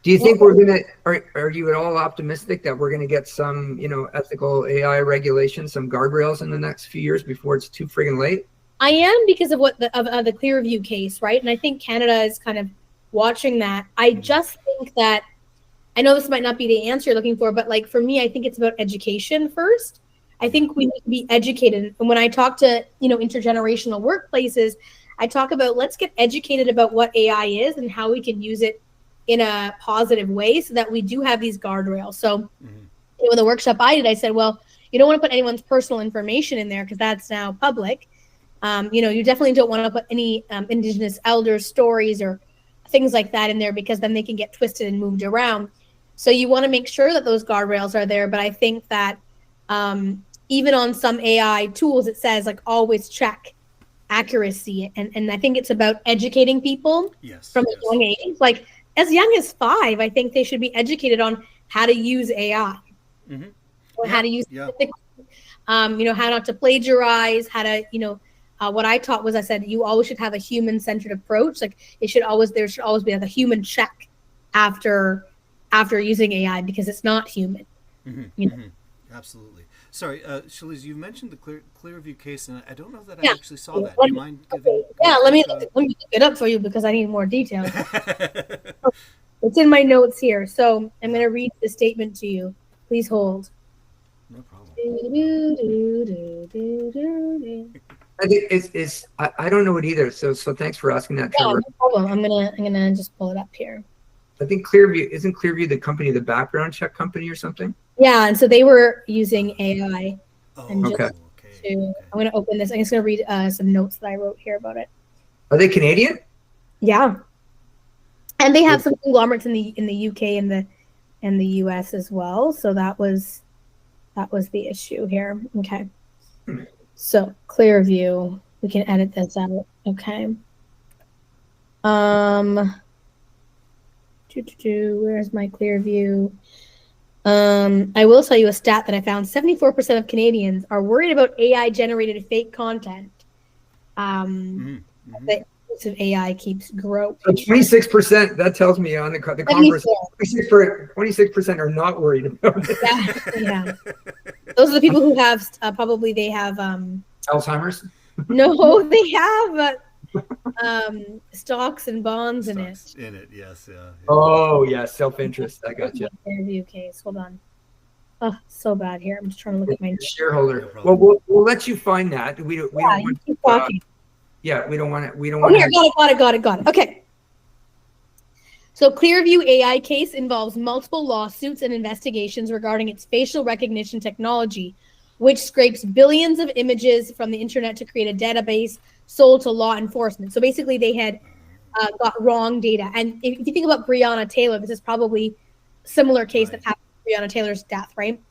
Do you think we're gonna? Are you at all optimistic that we're gonna get some, ethical AI regulations, some guardrails in the next few years before it's too friggin' late? I am, because of what the Clearview case, right? And I think Canada is kind of watching that. I just think that, I know this might not be the answer you're looking for, but like for me, I think it's about education first. I think we need to be educated. And when I talk to, intergenerational workplaces, I talk about, let's get educated about what AI is and how we can use it in a positive way so that we do have these guardrails. So in the workshop I did, I said, well, you don't want to put anyone's personal information in there because that's now public. You definitely don't want to put any Indigenous elders' stories or things like that in there, because then they can get twisted and moved around. So you want to make sure that those guardrails are there. But I think that even on some AI tools, it says like always check accuracy. And I think it's about educating people from a young age. Like as young as 5, I think they should be educated on how to use AI, or how to use how not to plagiarize, how to, what I taught was, I said, you always should have a human-centered approach. Like there should always be like a human check after using AI, because it's not human. Absolutely. Sorry, Sheliza, you mentioned the Clearview case, and I don't know that I actually saw that. Do you mind giving? Let me look it up for you, because I need more details. It's in my notes here, so I'm going to read the statement to you. Please hold. No problem. I think I don't know it either. So thanks for asking that, Trevor. No problem. I'm gonna just pull it up here. I think isn't Clearview the company, the background check company or something? Yeah, and so they were using AI. I'm going to open this. I'm just going to read some notes that I wrote here about it. Are they Canadian? Yeah, and they have some conglomerates in the UK and the US as well. So that was the issue here. Okay, so Clearview, we can edit this out. Okay. Where's my Clearview? I will tell you a stat that I found. 74% of Canadians are worried about AI-generated fake content. The use of AI keeps growing. So 26%, that tells me on the converse, 26% are not worried about it. Yeah. Those are the people who have, probably they have... Alzheimer's? No, they have... stocks and bonds in it. Yes, yeah. Oh, yeah, self-interest. I got you. Interview case. Hold on. Oh, so bad here. I'm just trying to look at my shareholder. No, well, we'll let you find that. We don't want. Keep talking. Yeah, we don't want it. We don't want. Here, got it. Okay. So Clearview AI case involves multiple lawsuits and investigations regarding its facial recognition technology, which scrapes billions of images from the internet to create a database sold to law enforcement. So basically they had got wrong data. And if you think about Breonna Taylor, this is probably a similar case that happened to Breonna Taylor's death, right?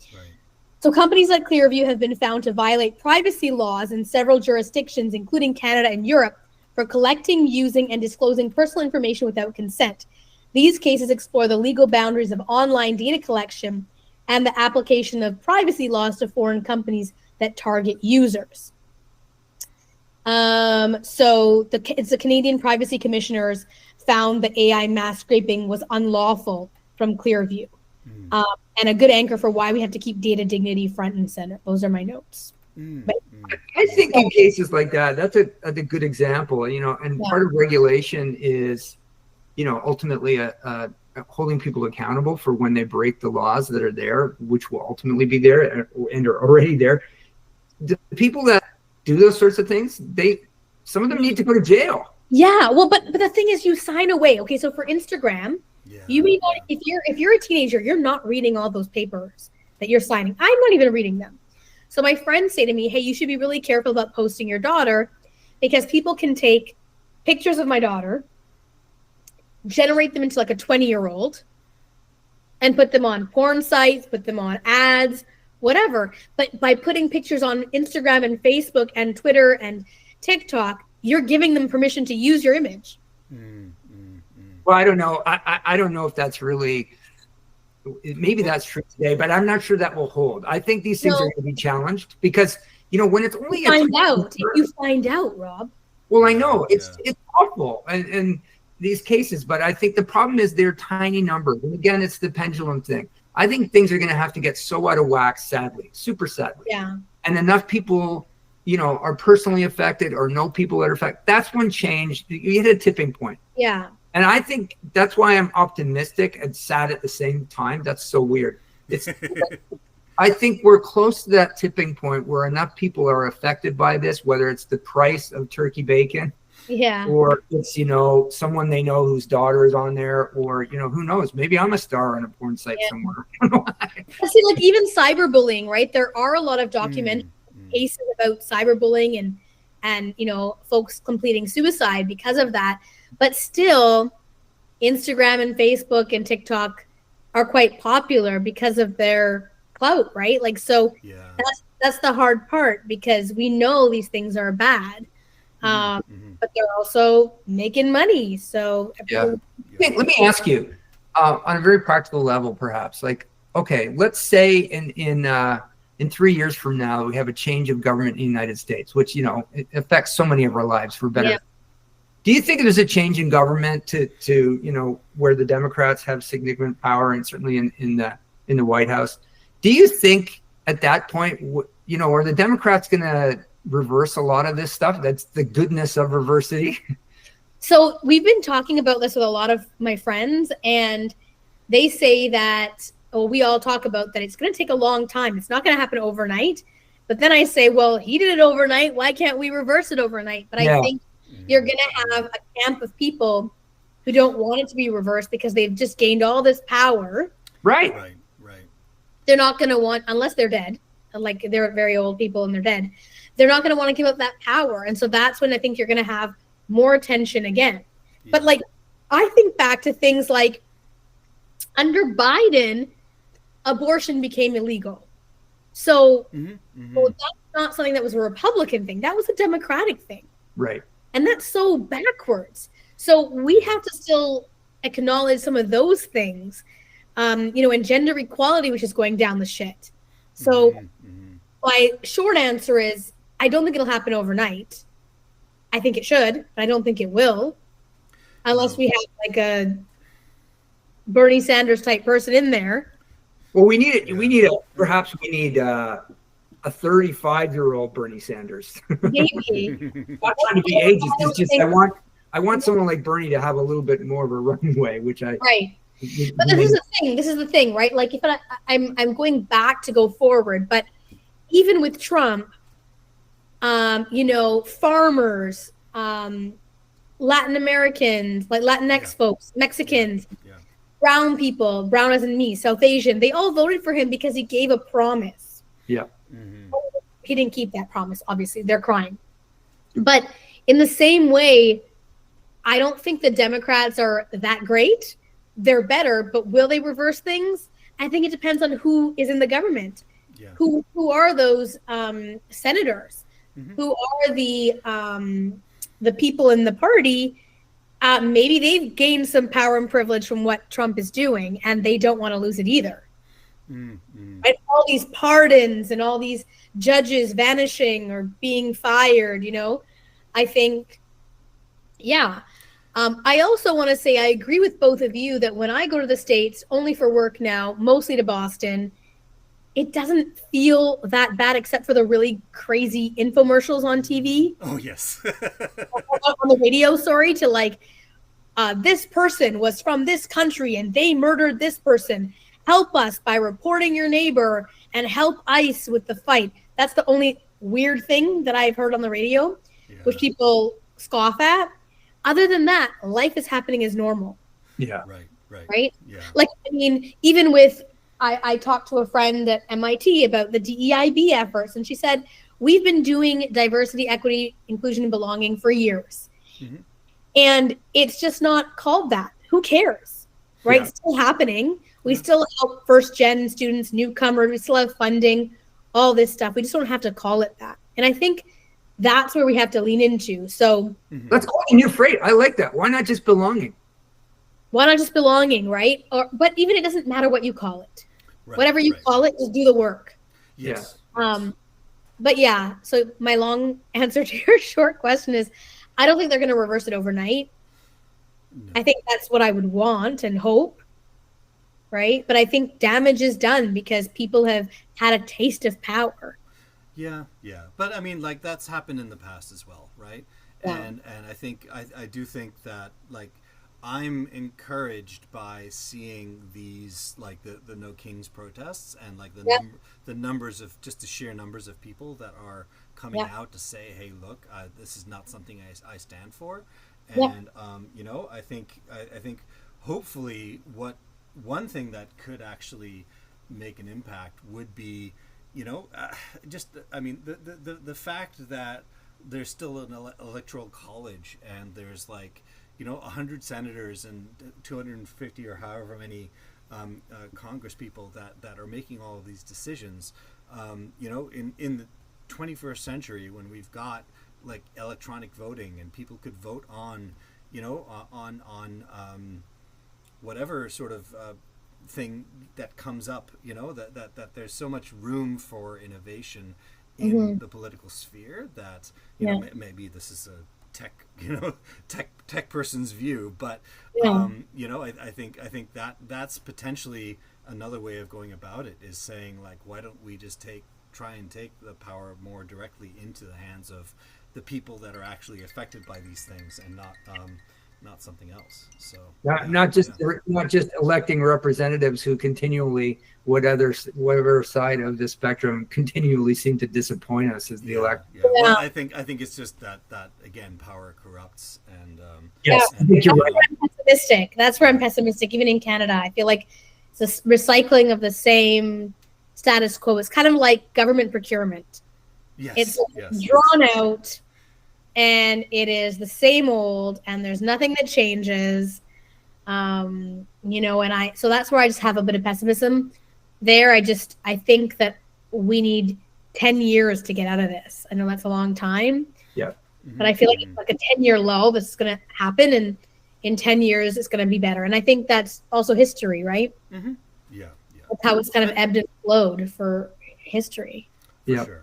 So companies like Clearview have been found to violate privacy laws in several jurisdictions, including Canada and Europe, for collecting, using, and disclosing personal information without consent. These cases explore the legal boundaries of online data collection and the application of privacy laws to foreign companies that target users. So the Canadian Privacy Commissioners found that AI mass scraping was unlawful from Clearview. And a good anchor for why we have to keep data dignity front and center. Those are my notes. I think in cases like that, that's a good example, and part of regulation is, ultimately holding people accountable for when they break the laws that are there, which will ultimately be there and are already there. The people that do those sorts of things, some of them need to go to jail. Yeah, well, but the thing is, you sign away. Okay, so for Instagram, you may not, if you're a teenager, you're not reading all those papers that you're signing. I'm not even reading them. So my friends say to me, hey, you should be really careful about posting your daughter, because people can take pictures of my daughter, generate them into like a 20-year-old, and put them on porn sites, put them on ads, whatever. But by putting pictures on Instagram and Facebook and Twitter and TikTok, you're giving them permission to use your image. Well, I don't know. I don't know if that's really, maybe that's true today, but I'm not sure that will hold. I think these things are going to be challenged because, when it's only you find out, Rob. Well, I know it's awful in these cases, but I think the problem is they're tiny numbers. And again, it's the pendulum thing. I think things are going to have to get so out of whack, sadly, super sadly. Yeah. And enough people, are personally affected or know people that are affected. That's when change, you hit a tipping point. Yeah. And I think that's why I'm optimistic and sad at the same time. That's so weird. I think we're close to that tipping point where enough people are affected by this, whether it's the price of turkey bacon, or it's, someone they know whose daughter is on there, or, who knows, maybe I'm a star on a porn site somewhere. See, like even cyberbullying, right? There are a lot of documented cases about cyberbullying and, folks completing suicide because of that. But still, Instagram and Facebook and TikTok are quite popular because of their clout, right? Like, so that's the hard part, because we know these things are bad, but they're also making money. So let me ask you, on a very practical level, perhaps, like, okay, let's say in 3 years from now, we have a change of government in the United States, which, it affects so many of our lives for better. Do you think there's a change in government to where the Democrats have significant power, and certainly in the White House? Do you think at that point, are the Democrats going to reverse a lot of this stuff? That's the goodness of Reversity. So we've been talking about this with a lot of my friends, and they say that, we all talk about that it's going to take a long time. It's not going to happen overnight. But then I say, well, he did it overnight. Why can't we reverse it overnight? But I think you're going to have a camp of people who don't want it to be reversed because they've just gained all this power. Right. They're not going to want, unless they're dead, like they're very old people and they're dead, they're not going to want to give up that power. And so that's when I think you're going to have more attention again. Yeah. But like, I think back to things like under Biden, abortion became illegal. So well, that's not something that was a Republican thing. That was a Democratic thing. Right. And that's so backwards. So we have to still acknowledge some of those things, and gender equality, which is going down the shit. So my short answer is, I don't think it'll happen overnight. I think it should, but I don't think it will, unless we have like a Bernie Sanders type person in there. Well, we need a 35-year-old Bernie Sanders. Maybe. Not trying to be ageist. It's just I want someone like Bernie to have a little bit more of a runway, which I But this is the thing, right? Like, if I'm going back to go forward, but even with Trump, farmers, Latin Americans, like Latinx folks, Mexicans, brown people, brown as in me, South Asian, they all voted for him because he gave a promise. Yeah. He didn't keep that promise, obviously. They're crying. But in the same way, I don't think the Democrats are that great. They're better, but will they reverse things? I think it depends on who is in the government. Yeah. Who are those senators? Mm-hmm. Who are the people in the party? Maybe they've gained some power and privilege from what Trump is doing, and they don't want to lose it either. Mm-hmm. Right? All these pardons and all these judges vanishing or being fired, I think, yeah. I also want to say I agree with both of you that when I go to the States, only for work now, mostly to Boston, it doesn't feel that bad except for the really crazy infomercials on TV. Oh, yes. On the radio, sorry, to like, this person was from this country and they murdered this person. Help us by reporting your neighbor and help ICE with the fight. That's the only weird thing that I've heard on the radio, which people scoff at. Other than that, life is happening as normal. Yeah. Right. Yeah. Like, I mean, even with, I talked to a friend at MIT about the DEIB efforts, and she said, we've been doing diversity, equity, inclusion, and belonging for years. Mm-hmm. And it's just not called that. Who cares? Right? Yeah. It's still happening. We still help first-gen students, newcomers. We still have funding, all this stuff. We just don't have to call it that. And I think that's where we have to lean into. So let's call it a new phrase. I like that. Why not just belonging? Why not just belonging, right? But even it doesn't matter what you call it. Right, whatever you call it, just do the work. Yes. But yeah, so my long answer to your short question is, I don't think they're going to reverse it overnight. No. I think that's what I would want and hope, right? But I think damage is done because people have had a taste of power. Yeah. But I mean, like, that's happened in the past as well, right? Yeah. And I think, I do think that, like, I'm encouraged by seeing these, like, the No Kings protests and, like, the numbers of, just the sheer numbers of people that are coming out to say, hey, look, this is not something I stand for. And, I think hopefully one thing that could actually make an impact would be, the fact that there's still an electoral college and there's, like, 100 senators and 250 or however many Congress people that are making all of these decisions. In the 21st century, when we've got, like, electronic voting and people could vote on whatever sort of thing that comes up, that there's so much room for innovation in the political sphere that maybe this is a tech person's view, but I think that's potentially another way of going about it, is saying, like, why don't we just try and take the power more directly into the hands of the people that are actually affected by these things, and not something else. So not just electing representatives who continually, whatever side of the spectrum, continually seem to disappoint us as the elect. Yeah. Well, I think it's just that again, power corrupts, and yes, I think you're right. I'm pessimistic. That's where I'm pessimistic. Even in Canada, I feel like it's a recycling of the same status quo. It's kind of like government procurement. It's drawn out. And it is the same old, and there's nothing that changes, and so that's where I just have a bit of pessimism there. I think that we need 10 years to get out of this. I know that's a long time. Yeah. But I feel like it's like a 10-year lull. This is going to happen, and in 10 years, it's going to be better. And I think that's also history, right? Mm-hmm. Yeah. That's how it's kind of ebbed and flowed for history. For sure.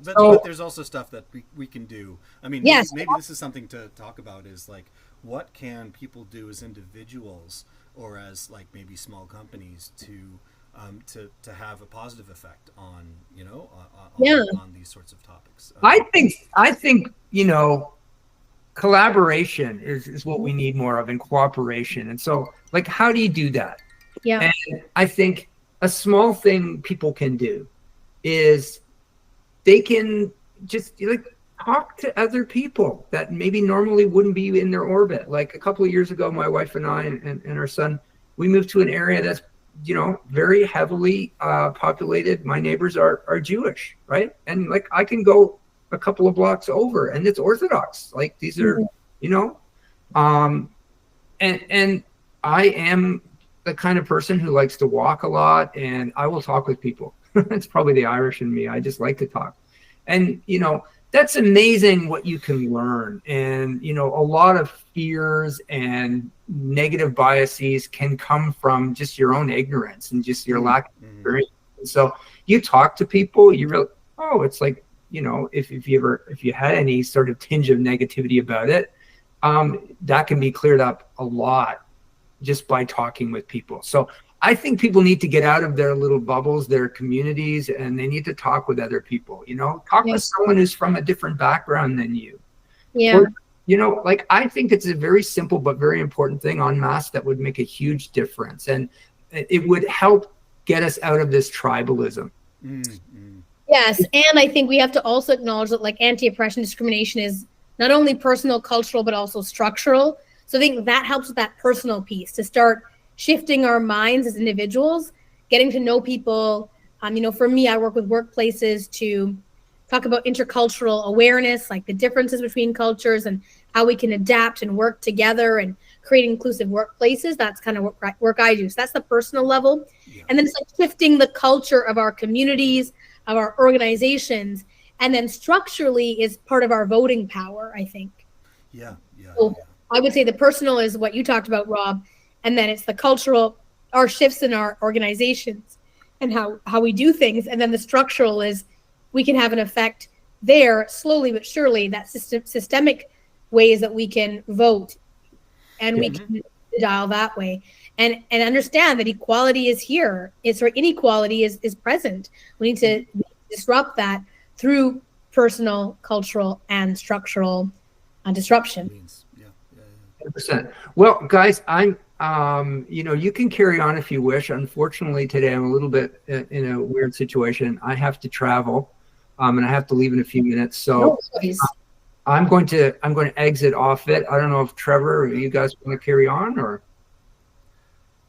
But there's also stuff that we can do. I mean, maybe this is something to talk about, is, like, what can people do as individuals or as, like, maybe small companies to have a positive effect on on these sorts of topics. I think collaboration is what we need more of, and cooperation. And so, like, how do you do that? Yeah. And I think a small thing people can do is they can just, like, talk to other people that maybe normally wouldn't be in their orbit. Like, a couple of years ago, my wife and I and our son, we moved to an area that's, very heavily populated. My neighbors are Jewish, right? And, like, I can go a couple of blocks over and it's Orthodox. Like, these are, and I am the kind of person who likes to walk a lot, and I will talk with people. It's probably the Irish in me. I just like to talk. And, that's amazing what you can learn. And, a lot of fears and negative biases can come from just your own ignorance and just your lack of experience. And so you talk to people, you really, it's like, if you had any sort of tinge of negativity about it, that can be cleared up a lot just by talking with people. So I think people need to get out of their little bubbles, their communities, and they need to talk with other people, talk with someone who's from a different background than you. Yeah. Or, I think it's a very simple but very important thing en masse that would make a huge difference. And it would help get us out of this tribalism. Mm-hmm. Yes. And I think we have to also acknowledge that anti-oppression discrimination is not only personal, cultural, but also structural. So I think that helps with that personal piece to start shifting our minds as individuals, getting to know people. For me, I work with workplaces to talk about intercultural awareness, like the differences between cultures and how we can adapt and work together and create inclusive workplaces. That's kind of work I do. So that's the personal level. Yeah. And then it's shifting the culture of our communities, of our organizations, and then structurally is part of our voting power, I think. So I would say the personal is what you talked about, Rob. And then it's the cultural, our shifts in our organizations and how we do things. And then the structural is we can have an effect there slowly but surely, that systemic ways that we can vote and we can dial that way and understand that equality is here. Inequality is present. We need to disrupt that through personal, cultural, and structural disruption. 100%. Well, guys, I'm you can carry on if you wish. Unfortunately, today I'm a little bit in a weird situation. I have to travel, and I have to leave in a few minutes. So I'm going to exit off it. I don't know if Trevor or you guys want to carry on or.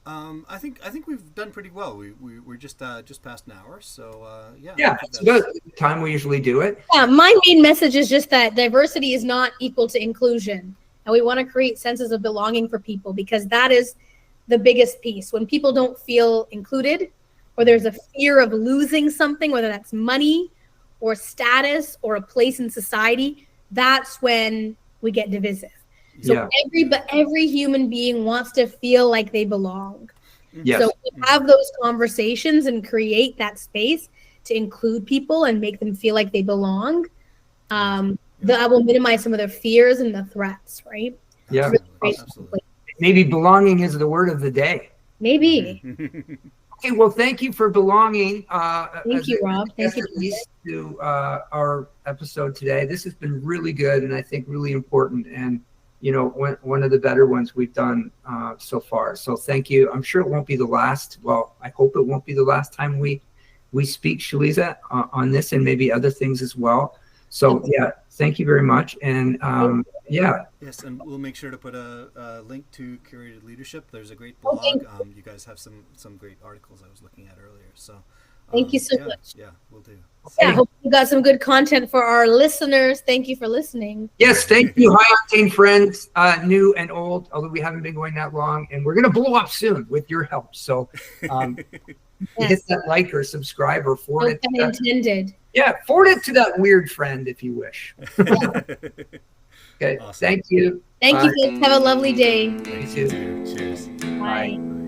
I think we've done pretty well. We're just past an hour, so yeah. Yeah, it's about the time we usually do it. Yeah, my main message is just that diversity is not equal to inclusion. And we want to create senses of belonging for people because that is the biggest piece. When people don't feel included or there's a fear of losing something, whether that's money or status or a place in society, that's when we get divisive. So every human being wants to feel like they belong. Yes. So we have those conversations and create that space to include people and make them feel like they belong. That will minimize some of their fears and the threats, right? Yeah, absolutely. Maybe belonging is the word of the day. Maybe. Okay, well, thank you for belonging. Thank you, Rob. Thank you to our episode today. This has been really good and I think really important and, one of the better ones we've done so far. So thank you. I'm sure it won't be the last. Well, I hope it won't be the last time we speak, Sheliza, on this and maybe other things as well. So thank you very much. And Yes, and we'll make sure to put a link to Curated Leadership. There's a great blog. You guys have some great articles I was looking at earlier. So thank you so much. Yeah, we'll do. Yeah, I hope you got some good content for our listeners. Thank you for listening. Yes, thank you, High Octane friends, new and old, although we haven't been going that long. And we're going to blow up soon with your help. So hit that like or subscribe or forward it. No pun intended. Yeah, forward it to that weird friend if you wish. Okay, awesome. Thank you. Thank you, folks. Have a lovely day. You too. Cheers. Bye.